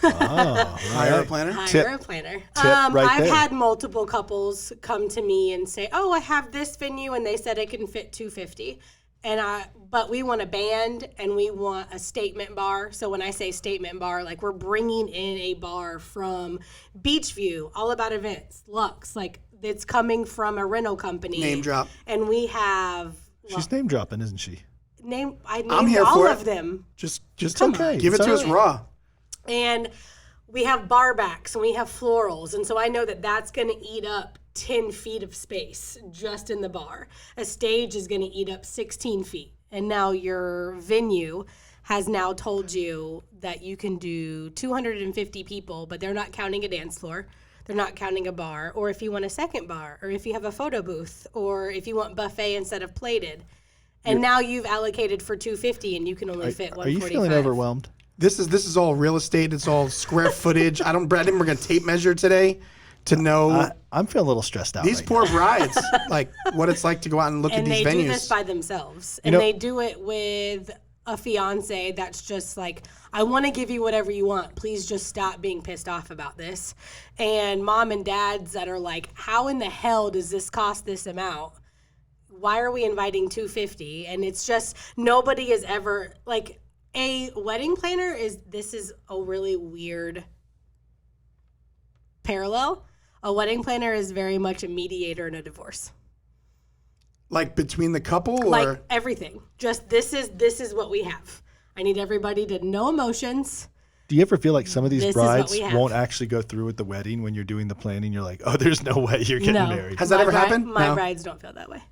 Hire a planner? Hire a planner. right I've there. had multiple couples come to me and say, "Oh, I have this venue, and they said it can fit 250." But we want a band and we want a statement bar. So when I say statement bar, like we're bringing in a bar from Beachview, All About Events, Lux, like it's coming from a rental company. Name drop. And we have She's name dropping, isn't she? I'm named here all for of it. them. Just okay. give it It's to us all raw. And we have bar backs and we have florals. And so I know that that's going to eat up 10 feet of space just in the bar. A stage is going to eat up 16 feet. And now your venue has now told you that you can do 250 people, but they're not counting a dance floor. They're not counting a bar. Or if you want a second bar, or if you have a photo booth, or if you want buffet instead of plated. And now you've allocated for 250 and you can only fit 145. Are you feeling overwhelmed? This is all real estate. It's all square footage. I didn't bring a tape measure today to know I'm feeling a little stressed out. these right poor brides, like what it's like to go out and look at And these they venues. do this by themselves. And they do it with a fiance that's just like, I want to give you whatever you want. Please just stop being pissed off about this. And mom and dads that are like, how in the hell does this cost this amount? Why are we inviting 250? And it's just nobody is ever like a wedding planner this is a really weird parallel. A wedding planner is very much a mediator in a divorce. Like between the couple, or Like everything. Just this is what we have. I need everybody to no emotions. Do you ever feel like some of these This is what brides we have. won't actually go through with the wedding when you're doing the planning? You're like, oh, there's no way you're getting No. married. Has that ever happened? My No. brides don't feel that way.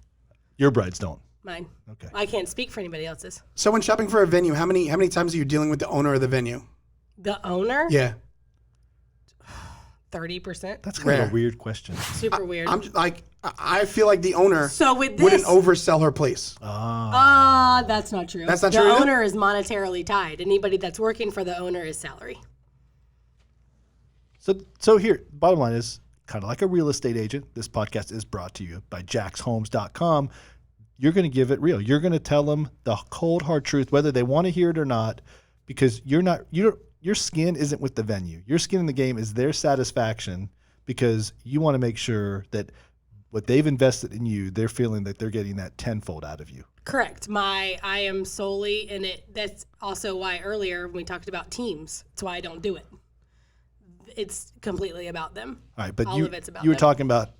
Your brides don't. Mine. Okay. I can't speak for anybody else's. So when shopping for a venue, how many times are you dealing with the owner of the venue? The owner, Yeah, 30%. That's kind of Rare. a weird question. Super weird. I'm just, like, I feel like the owner So with wouldn't this, oversell her place. that's not true. That's not the true either? owner is monetarily tied. Anybody that's working for the owner is salary. So here, bottom line is kind of like a real estate agent. This podcast is brought to you by jackshomes.com. you're going to give it real. You're going to tell them the cold hard truth, whether they want to hear it or not, because your skin isn't with the venue. Your skin in the game is their satisfaction, because you want to make sure that what they've invested in you, they're feeling that they're getting that tenfold out of you. Correct. I am solely in it. That's also why earlier when we talked about teams, that's why I don't do it. It's completely about them. All right, but All of it's about you were them. talking about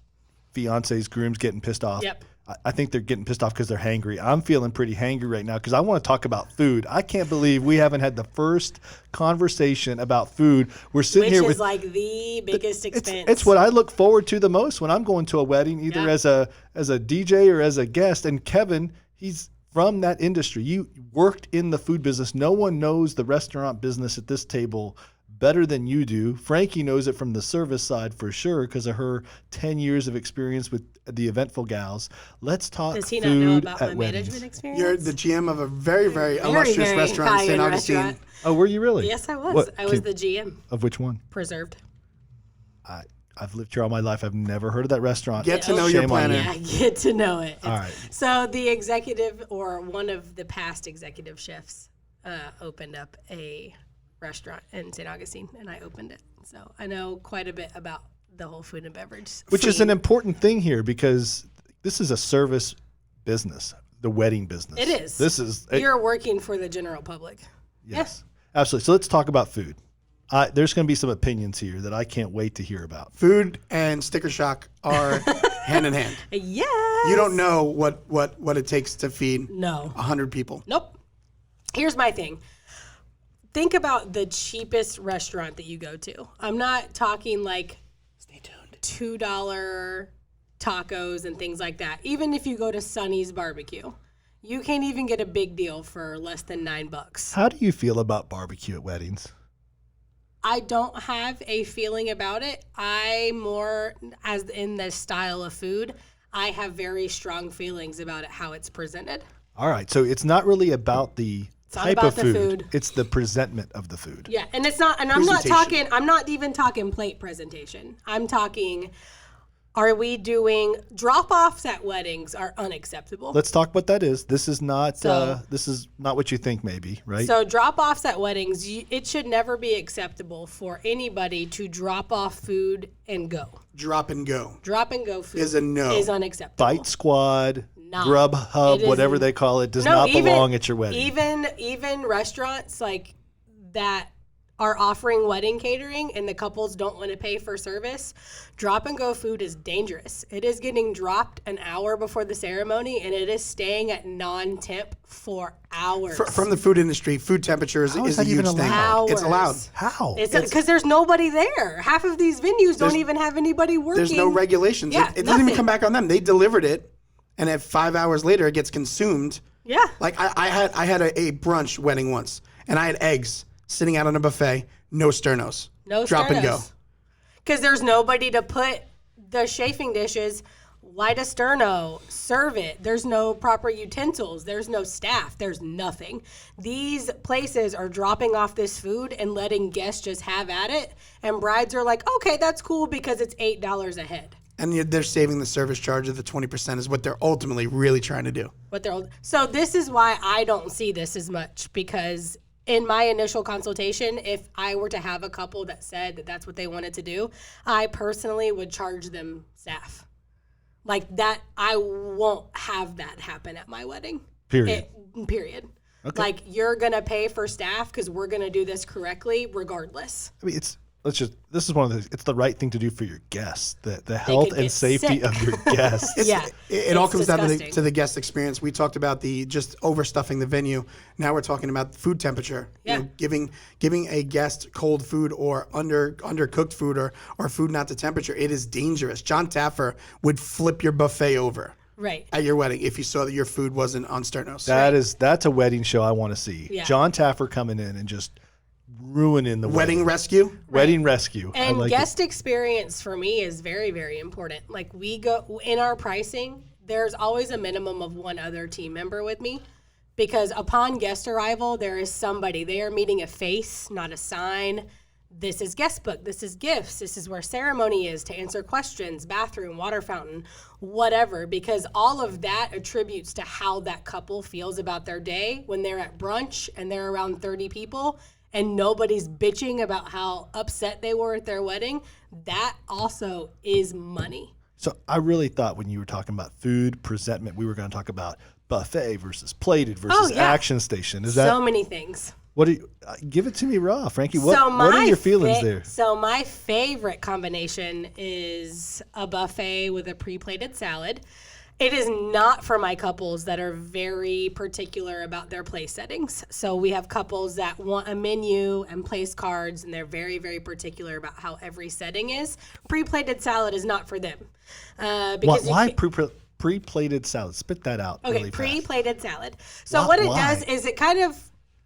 fiancés, grooms getting pissed off. Yep. I think they're getting pissed off because they're hangry. I'm feeling pretty hangry right now because I want to talk about food. I can't believe we haven't had the first conversation about food. We're sitting Which here is with like the biggest expense. It's what I look forward to the most when I'm going to a wedding, either Yeah. as a DJ or as a guest. And Kevin, he's from that industry. You worked in the food business. No one knows the restaurant business at this table better than you do. Frankie knows it from the service side for sure because of her 10 years of experience with the Eventful Gals. Let's talk Does he food not know about at my weddings. management experience? You're the GM of a very, very illustrious very restaurant in St. high-end Augustine. restaurant. Oh, were you really? Yes, I was. What- I was can- the GM. Of which one? Preserved. I've lived here all my life. I've never heard of that restaurant. Get to know your Shame on planet. you. Yeah, get to know it. All right. So the executive, or one of the past executive chefs, opened up a restaurant in St. Augustine, and I opened it. So I know quite a bit about the whole food and beverage. Which is scene. an important thing here because this is a service business, the wedding business. It is. This is You're working for the general public. yes, absolutely. So let's talk about food. There's going to be some opinions here that I can't wait to hear about. Food and Sticker Shock are hand in hand. Yes. You don't know what it takes to feed No. 100 people. Nope. Here's my thing. Think about the cheapest restaurant that you go to. I'm not talking like Stay tuned. $2 tacos and things like that. Even if you go to Sonny's Barbecue, you can't even get a big deal for less than $9. How do you feel about barbecue at weddings? I don't have a feeling about it. I more, as in the style of food, I have very strong feelings about it, how it's presented. All right, so it's not really about the not type about of the food. food. It's the presentment of the food. Yeah, and it's not, and I'm not Presentation. talking, I'm not even talking plate presentation. I'm talking, are we doing drop-offs at weddings are unacceptable. Let's talk what that is. This is not So- what you think maybe, right? So drop-offs at weddings, it should never be acceptable for anybody to drop off food and go. Drop and go. Drop and go food Is a no. is unacceptable. Bite Squad, No. Grubhub, It is- whatever they call it, does No, not even- belong at your wedding. Even restaurants like that are offering wedding catering and the couples don't want to pay for service, drop and go food is dangerous. It is getting dropped an hour before the ceremony and it is staying at non-temp for hours. From the food industry, food temperature is How is a that even huge thing. allowed? It's allowed. How? It's because there's nobody there. Half of these venues don't even have anybody working. There's no regulations. Yeah, it doesn't even nothing. come back on them. They delivered it, and if 5 hours later it gets consumed. Yeah. Like I had a brunch wedding once, and I had eggs sitting out on a buffet, no sternos. No Drop and go. Because there's nobody to put the chafing dishes, light a sterno, serve it. There's no proper utensils. There's no staff. There's nothing. These places are dropping off this food and letting guests just have at it. And brides are like, okay, that's cool because it's $8 a head. And they're saving the service charge of the 20% is what they're ultimately really trying to do. So this is why I don't see this as much, because in my initial consultation, if I were to have a couple that said that that's what they wanted to do, I personally would charge them staff. Like that, I won't have that happen at my wedding. Period. Period. Like you're gonna pay for staff because we're gonna do this correctly, regardless. I mean, this is one of the, it's the right thing to do for your guests, the health could and get safety sick. of your guests. Yeah, It all it's comes down disgusting. to the guest experience. We talked about the just overstuffing the venue. Now we're talking about food temperature. Yeah. Giving a guest cold food or undercooked food or food not to temperature. It is dangerous. John Taffer would flip your buffet over Right. at your wedding if you saw that your food wasn't on sternos. That's a wedding show I want to see. Yeah. John Taffer coming in and just ruining the Wedding rescue. wedding rescue. I And like guest experience for me is very, very important. Like we go in our pricing, there's always a minimum of one other team member with me, because upon guest arrival, there is somebody. They are meeting a face, not a sign. This is guest book. This is gifts. This is where ceremony is to answer questions, bathroom, water fountain, whatever, because all of that attributes to how that couple feels about their day when they're at brunch and they're around 30 people and nobody's bitching about how upset they were at their wedding. That also is money. So I really thought when you were talking about food presentment, we were going to talk about buffet versus plated versus action station. Is that so many things? what do you give it to me raw, Frankie? What are your feelings there? So my favorite combination is a buffet with a pre-plated salad. It is not for my couples that are very particular about their place settings. So we have couples that want a menu and place cards, and they're very, very particular about how every setting is. Pre-plated salad is not for them. Because Why pre-plated salad? Spit that out. Okay, really fast. pre-plated salad. So what it does is it kind of,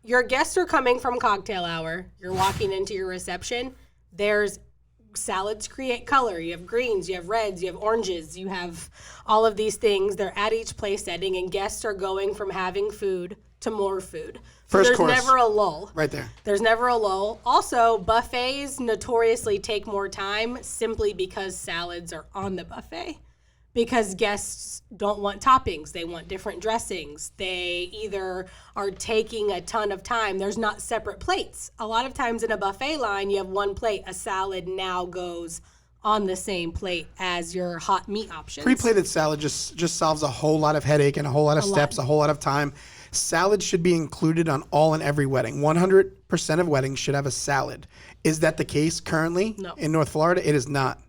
your guests are coming from cocktail hour. You're walking into your reception. There's salads create color. You have greens, you have reds, you have oranges, you have all of these things. They're at each place setting, and guests are going from having food to more food. So First there's course. never a lull. Right there. There's never a lull. Also, buffets notoriously take more time simply because salads are on the buffet. Because guests don't want toppings. They want different dressings. They either are taking a ton of time. There's not separate plates. A lot of times in a buffet line, you have one plate. A salad now goes on the same plate as your hot meat options. Pre-plated salad just solves a whole lot of headache and a whole lot of steps, a whole lot of time. Salad should be included on all and every wedding. 100% of weddings should have a salad. Is that the case currently in North Florida? It is not.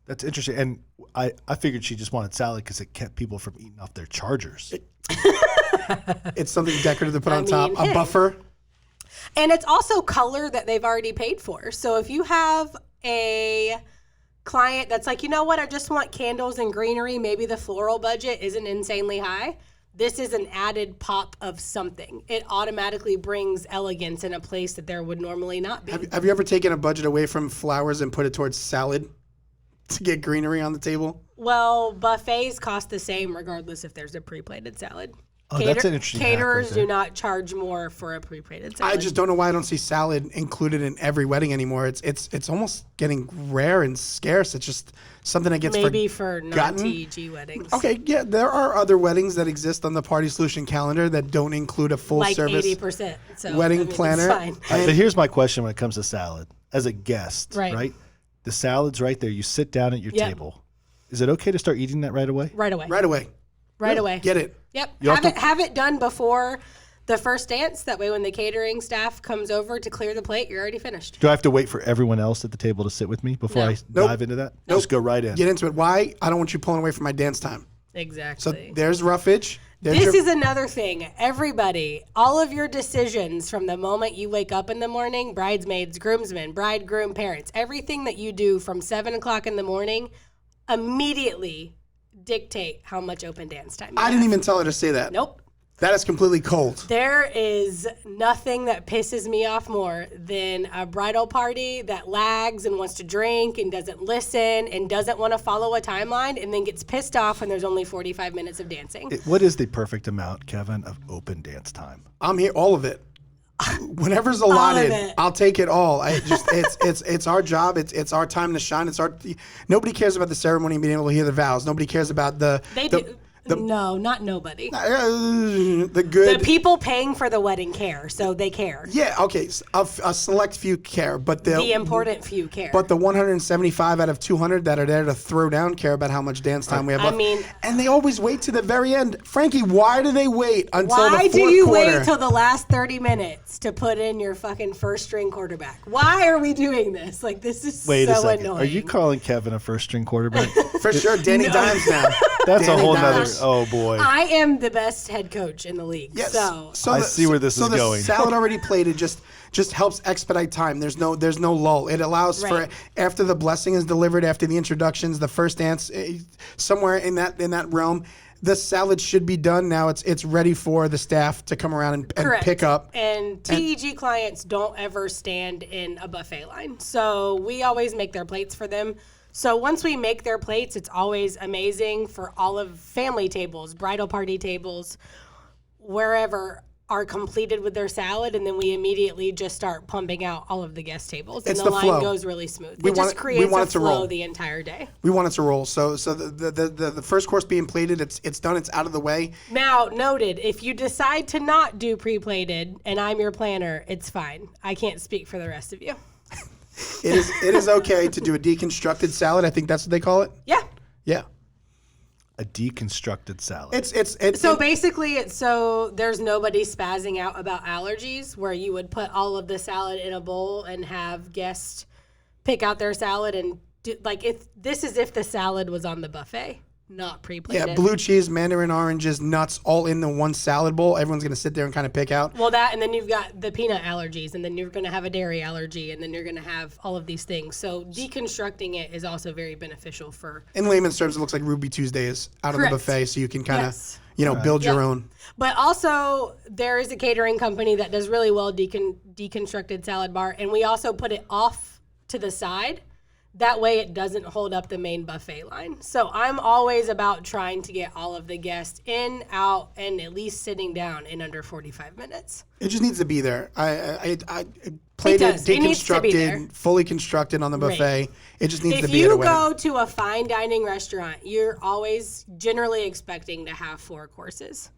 That's interesting. And I figured she just wanted salad because it kept people from eating off their chargers. It's something decorative to put on top. hey. A buffer. And it's also color that they've already paid for. So if you have a client that's like, you know what, I just want candles and greenery, maybe the floral budget isn't insanely high. This is an added pop of something. It automatically brings elegance in a place that there would normally not be. Have you ever taken a budget away from flowers and put it towards salad to get greenery on the table? Well, buffets cost the same regardless if there's a pre-plated salad. Oh, that's an interesting hack right Caterers there. do not charge more for a pre-plated salad. I just don't know why I don't see salad included in every wedding anymore. It's almost getting rare and scarce. It's just something that gets Maybe for forgotten. non-TEG weddings. Okay, yeah, there are other weddings that exist on the Party Solution calendar that don't include a full Like service 80%. So, wedding I mean, planner. It's fine. But here's my question when it comes to salad. As a guest, Right. right? The salad's right there. You sit down at your Yep. table. Is it okay to start eating that right away? Right away. Right away. Right away. Get it. Yep. You Have have it done before the first dance. That way when the catering staff comes over to clear the plate, you're already finished. Do I have to wait for everyone else at the table to sit with me before No. I dive into that? Just go right in. Get into it. Why? I don't want you pulling away from my dance time. So Exactly. there's roughage. There's This your- is another thing. Everybody, all of your decisions from the moment you wake up in the morning, bridesmaids, groomsmen, bride, groom, parents, everything that you do from 7 o'clock in the morning immediately dictate how much open dance time you I have. didn't even tell her to say that. Nope. That is completely cold. There is nothing that pisses me off more than a bridal party that lags and wants to drink and doesn't listen and doesn't want to follow a timeline and then gets pissed off when there's only 45 minutes of dancing. What is the perfect amount, Kevin, of open dance time? I'm here, all of it. Whenever's allotted, it. I'll take it all. It's our job. It's our time to shine. Nobody cares about the ceremony and being able to hear the vows. Nobody cares about the No, not nobody. the The good. people paying for the wedding care, so they care. Yeah, okay. A select few care, but The important few care. But the 175 out of 200 that are there to throw down care about how much dance time we have I left. mean- and they always wait to the very end. Frankie, why do they wait until Why the do fourth you quarter? wait till the last 30 minutes to put in your fucking first string quarterback? Why are we doing this? Like, this is Wait so a second. annoying. Are you calling Kevin a first string quarterback? For sure, Danny Dimes now. That's a Danny whole nother. Dimes. Oh boy. I am the best head coach in the league. Yes. So I see where this is the going. salad already plated just helps expedite time. There's no lull. It allows Right. for after the blessing is delivered, after the introductions, the first dance, somewhere in that realm, the salad should be done. Now it's ready for the staff to come around and correct. pick up. And TEG clients don't ever stand in a buffet line. So we always make their plates for them. So once we make their plates, it's always amazing for all of family tables, bridal party tables, wherever. are completed with their salad, and then we immediately just start pumping out all of the guest tables, and It's the the line flow. goes really smooth. We It want just it- we creates want a it to flow roll. the entire day. We want it to roll. So the first course being plated, it's done. It's out of the way. Now, noted, if you decide to not do pre-plated and I'm your planner, it's fine. I can't speak for the rest of you. It is okay to do a deconstructed salad. I think that's what they call it. Yeah. Yeah. A deconstructed salad. It's So basically, it's so there's nobody spazzing out about allergies, where you would put all of the salad in a bowl and have guests pick out their salad and do, like, if this is if the salad was on the buffet, not pre-plated. yeah, blue cheese, mandarin oranges, nuts, all in the one salad bowl. Everyone's gonna sit there and kind of pick out. Well, that, and then you've got the peanut allergies, and then you're going to have a dairy allergy, and then you're going to have all of these things. So deconstructing it is also very beneficial for. In layman's terms, it looks like Ruby Tuesday is out Correct. of the buffet, so you can kind of Yes. build your Yeah. own. But also, there is a catering company that does really well deconstructed salad bar, and we also put it off to the side. That way, it doesn't hold up the main buffet line. So I'm always about trying to get all of the guests in, out, and at least sitting down in under 45 minutes. It just needs to be there. I plated, does. It needs to be there. deconstructed, fully constructed on the buffet. It just needs to If be at a you wedding. go to a fine dining restaurant, you're always generally expecting to have 4 courses.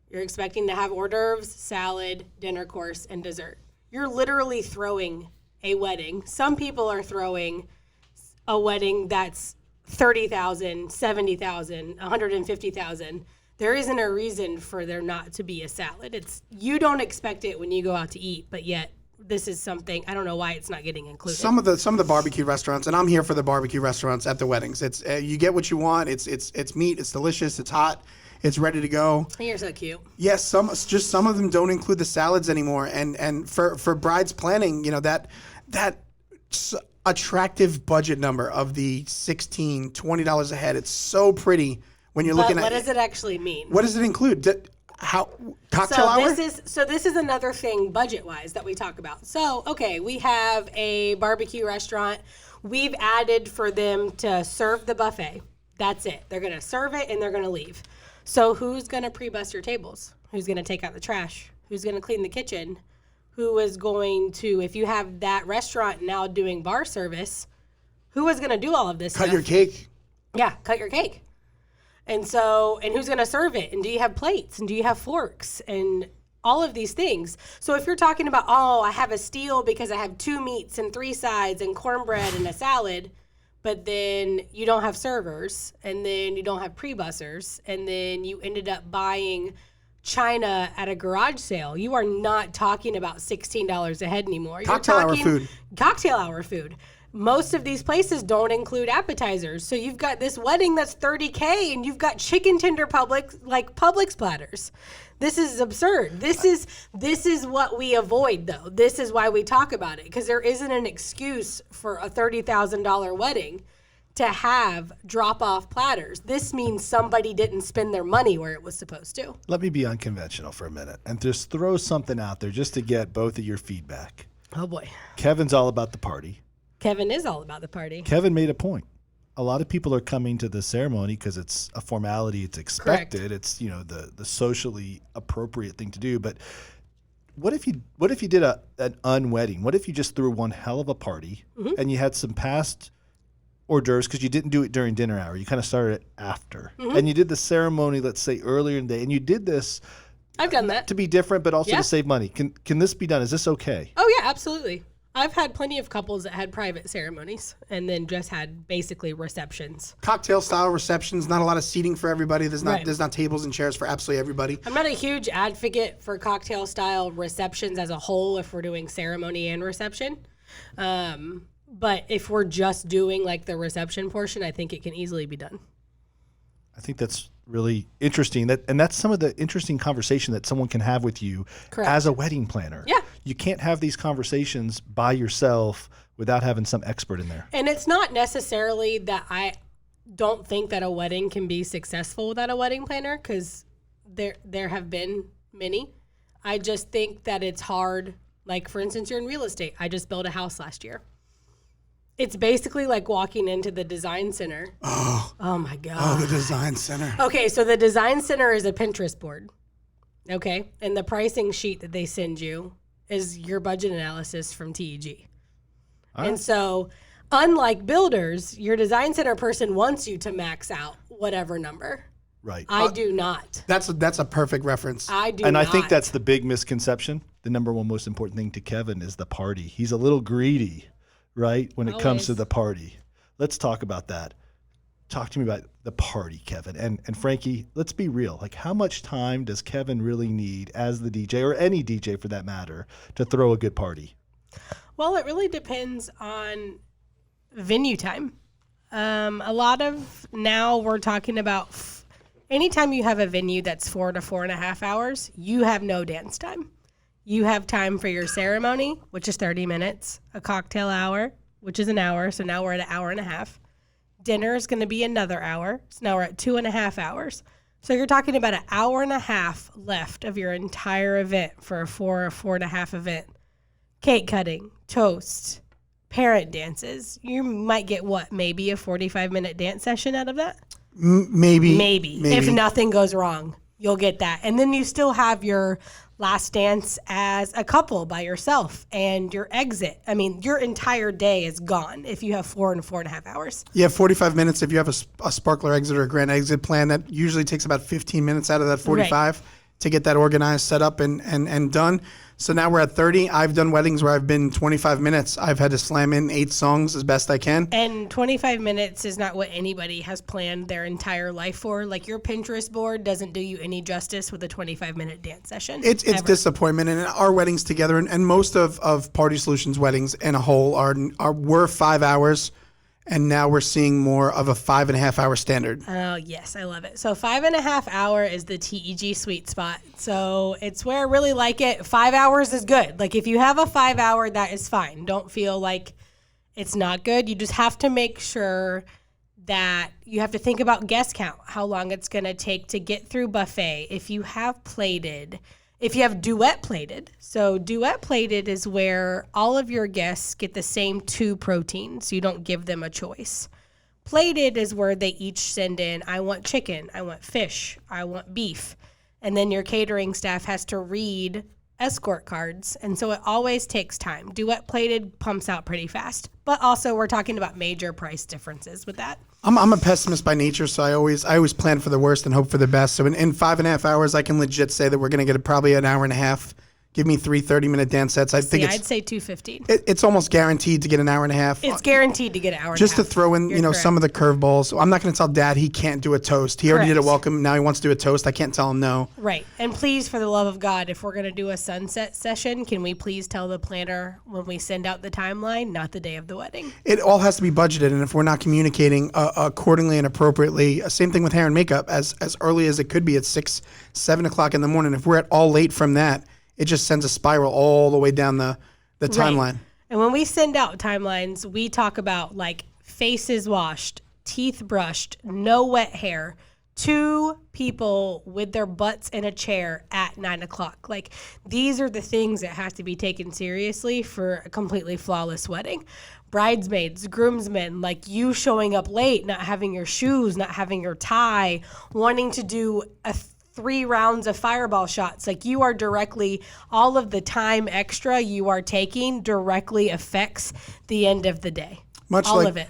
You're expecting to have hors d'oeuvres, salad, dinner course, and dessert. You're literally throwing a wedding. Some people are throwing a wedding that's 30,000, 70,000, 150,000. There isn't a reason for there not to be a salad. It's, you don't expect it when you go out to eat, but yet this is something, I don't know why it's not getting included. Some of the barbecue restaurants, and I'm here for the barbecue restaurants at the weddings. It's you get what you want. It's meat. It's delicious. It's hot. It's ready to go. You're so cute. Yes, some of them don't include the salads anymore. And for brides planning, that attractive budget number of the $16-20 a head. It's so pretty when you're But looking what at does it actually mean? What does it include? How cocktail hour? This is another thing budget wise that we talk about. So, okay, we have a barbecue restaurant. We've added for them to serve the buffet. That's it. They're going to serve it and they're going to leave. So who's going to pre-bus your tables? Who's going to take out the trash? Who's going to clean the kitchen? Who is going to, if you have that restaurant now doing bar service, who is going to do all of this Cut stuff? your cake. Yeah, cut your cake. And so, and who's going to serve it? And do you have plates? And do you have forks? And all of these things. So if you're talking about, oh, I have a steal because I have 2 meats and 3 sides and cornbread and a salad, but then you don't have servers, and then you don't have pre-bussers, and then you ended up buying china at a garage sale, you are not talking about $16 a head anymore. Cocktail You're hour talking food. Cocktail hour food. Most of these places don't include appetizers. So you've got this wedding that's $30K and you've got chicken tender Publix platters. This is absurd. This is what we avoid though. This is why we talk about it, because there isn't an excuse for a $30,000 wedding to have drop-off platters. This means somebody didn't spend their money where it was supposed to. Let me be unconventional for a minute and just throw something out there just to get both of your feedback. Oh boy. Kevin's all about the party. Kevin is all about the party. Kevin made a point. A lot of people are coming to the ceremony because it's a formality, it's expected, Correct. it's the socially appropriate thing to do. But what if you did an unwedding? What if you just threw one hell of a party and you had some past hors d'oeuvres because you didn't do it during dinner hour? You kind of started it after, and you did the ceremony, let's say earlier in the day, and you did this I've done that. to be different, but also Yeah. to save money. Can this be done? Is this okay? Oh yeah, absolutely. I've had plenty of couples that had private ceremonies and then just had basically receptions. Cocktail style receptions, not a lot of seating for everybody. There's Right. not tables and chairs for absolutely everybody. I'm not a huge advocate for cocktail style receptions as a whole if we're doing ceremony and reception. But if we're just doing like the reception portion, I think it can easily be done. I think that's really interesting. That's some of the interesting conversation that someone can have with you Correct. as a wedding planner. Yeah. You can't have these conversations by yourself without having some expert in there. And it's not necessarily that I don't think that a wedding can be successful without a wedding planner, because there have been many. I just think that it's hard. Like, for instance, you're in real estate. I just built a house last year. It's basically like walking into the design center. Oh my God. The design center. Okay, so the design center is a Pinterest board. Okay. And the pricing sheet that they send you is your budget analysis from TEG. And so, unlike builders, your design center person wants you to max out whatever number. Right. I do not. That's a perfect reference. I do And not. I think that's the big misconception. The number one most important thing to Kevin is the party. He's a little greedy, right, when it comes to Always. the party. Let's talk about that. Talk to me about the party, Kevin. And Frankie, let's be real. Like, how much time does Kevin really need as the DJ, or any DJ for that matter, to throw a good party? Well, it really depends on venue time. A lot of now we're talking about anytime you have a venue that's 4 to 4.5 hours, you have no dance time. You have time for your ceremony, which is 30 minutes, a cocktail hour, which is an hour. So now we're at an hour and a half. Dinner is going to be another hour. So now we're at 2.5 hours. So you're talking about an hour and a half left of your entire event for a 4 or 4.5 event. Cake cutting, toast, parent dances. You might get maybe a 45-minute dance session out of that? Maybe. If nothing goes wrong, you'll get that. And then you still have your last dance as a couple by yourself and your exit. I mean, your entire day is gone if you have 4 and 4.5 hours. Yeah, 45 minutes if you have a sparkler exit or a grand exit plan. That usually takes about 15 minutes out of that 45 to get that organized, set up, and done. So now we're at 30. I've done weddings where I've been 25 minutes. I've had to slam in 8 songs as best I can. And 25 minutes is not what anybody has planned their entire life for. Like, your Pinterest board doesn't do you any justice with a 25-minute dance session. It's disappointment. And our weddings together, and most of Party Solutions weddings in a whole were 5 hours. And now we're seeing more of a 5.5 hour standard. Oh, yes, I love it. So 5.5 hour is the TEG sweet spot. So it's where I really like it. 5 hours is good. Like, if you have a 5 hour, that is fine. Don't feel like it's not good. You just have to make sure that you have to think about guest count, how long it's going to take to get through buffet. If you have plated, if you have duet plated. So duet plated is where all of your guests get the same 2 proteins. You don't give them a choice. Plated is where they each send in, I want chicken, I want fish, I want beef. And then your catering staff has to read escort cards. And so it always takes time. Duet plated pumps out pretty fast. But also we're talking about major price differences with that. I'm a pessimist by nature, so I always plan for the worst and hope for the best. So in 5.5 hours, I can legit say that we're going to get probably an hour and a half. Give me 3 30-minute dance sets. I think I'd say 2:15. it's almost guaranteed to get an hour and a half. It's guaranteed to get an hour Just and a to half. throw in, You're some of the curveballs. So I'm not going to tell Dad he can't do a toast. He already did a Correct. welcome. Now he wants to do a toast. I can't tell him no. Right. And please, for the love of God, if we're going to do a sunset session, can we please tell the planner when we send out the timeline, not the day of the wedding? It all has to be budgeted, and if we're not communicating accordingly and appropriately, same thing with hair and makeup. As early as it could be at 6, 7 o'clock in the morning. If we're at all late from that, it just sends a spiral all the way down the timeline. Right. And when we send out timelines, we talk about like faces washed, teeth brushed, no wet hair, 2 people with their butts in a chair at 9 o'clock. Like, these are the things that have to be taken seriously for a completely flawless wedding. Bridesmaids, groomsmen, like you showing up late, not having your shoes, not having your tie, wanting to do 3 rounds of fireball shots. Like, you are directly, all of the time extra you are taking directly affects the end of the day. All of it.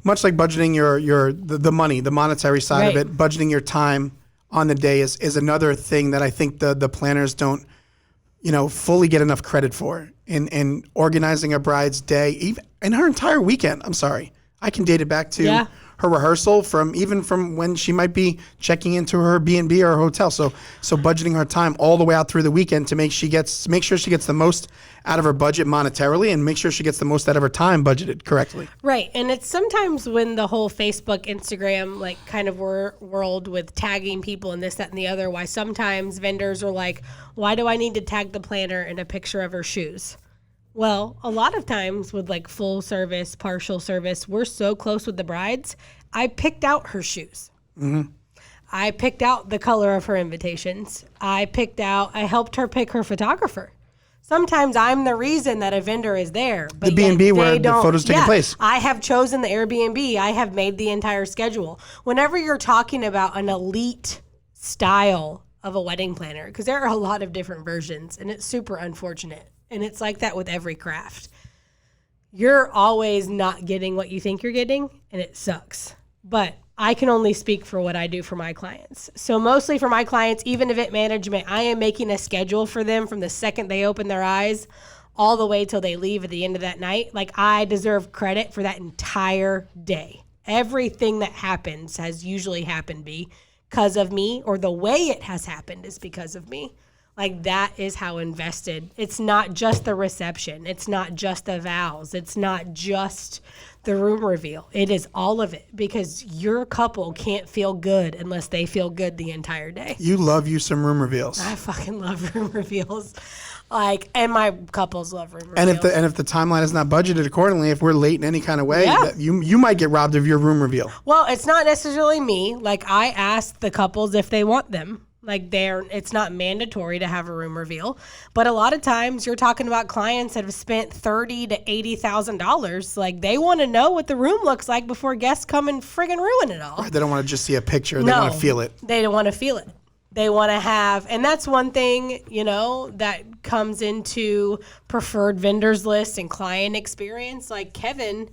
Much like budgeting the money, the monetary side of Right. it, budgeting your time on the day is another thing that I think the planners don't, fully get enough credit for in organizing a bride's day, even in her entire weekend. I'm sorry. I can date it back to her rehearsal from when she might be checking into her B&B or her hotel. So budgeting her time all the way out through the weekend to make sure she gets the most out of her budget monetarily and make sure she gets the most out of her time budgeted correctly. Right. And it's sometimes when the whole Facebook, Instagram, like kind of world with tagging people and this, that, and the other, why sometimes vendors are like, why do I need to tag the planner in a picture of her shoes? Well, a lot of times with like full service, partial service, we're so close with the brides. I picked out her shoes. Mm-hmm. I picked out the color of her invitations. I helped her pick her photographer. Sometimes I'm the reason that a vendor is there. But the B&B yet where they the don't- photos taking place. I have chosen the Airbnb. I have made the entire schedule. Whenever you're talking about an elite style of a wedding planner because there are a lot of different versions and it's super unfortunate. And it's like that with every craft. You're always not getting what you think you're getting and it sucks. But I can only speak for what I do for my clients. So mostly for my clients, even event management, I am making a schedule for them from the second they open their eyes all the way till they leave at the end of that night. Like I deserve credit for that entire day. Everything that happens has usually happened because of me, or the way it has happened is because of me. Like that is how invested. It's not just the reception. It's not just the vows. It's not just the room reveal. It is all of it because your couple can't feel good unless they feel good the entire day. You love you some room reveals. I fucking love room reveals. And my couples love room reveals. And if the timeline is not budgeted accordingly, if we're late in any kind of way, you might get robbed of your room reveal. Well, it's not necessarily me. Like I ask the couples if they want them. Like it's not mandatory to have a room reveal, but a lot of times you're talking about clients that have spent $30,000 to $80,000. Like they want to know what the room looks like before guests come and friggin' ruin it all. They don't want to just see a picture. They want to feel it. They don't want to feel it. They want to have, and that's one thing, that comes into preferred vendors list and client experience. Like Kevin,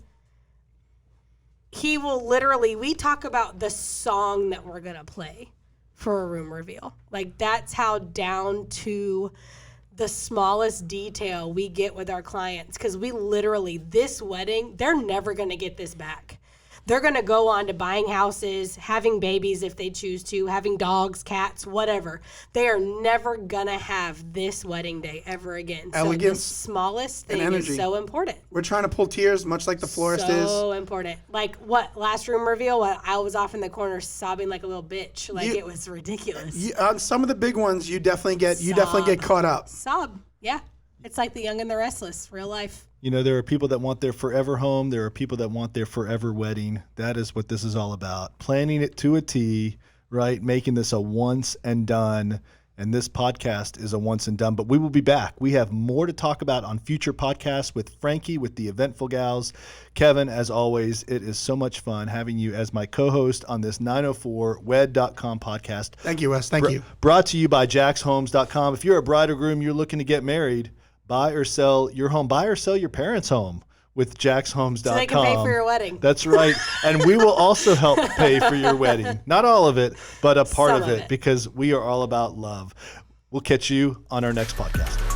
he will literally, we talk about the song that we're going to play for a room reveal. Like that's how down to the smallest detail we get with our clients. Cause we literally, this wedding, they're never going to get this back. They're going to go on to buying houses, having babies if they choose to, having dogs, cats, whatever. They are never going to have this wedding day ever again. Elegance, so the smallest thing and is so important. We're trying to pull tears, much like the florist is. So important. Like what, last room reveal, I was off in the corner sobbing like a little bitch. Like it was ridiculous. On some of the big ones, you definitely get caught up. Sob, yeah. It's like The Young and the Restless, real life. There are people that want their forever home. There are people that want their forever wedding. That is what this is all about. Planning it to a T, right? Making this a once and done. And this podcast is a once and done. But we will be back. We have more to talk about on future podcasts with Frankie, with the Eventful Gals. Kevin, as always, it is so much fun having you as my co-host on this 904wed.com podcast. Thank you, Wes. Thank you. Brought to you by jackshomes.com. If you're a bride or groom, you're looking to get married, buy or sell your home, buy or sell your parents' home with jackshomes.com. So they can pay for your wedding. That's right. And we will also help pay for your wedding. Not all of it, but a part of it, because we are all about love. We'll catch you on our next podcast.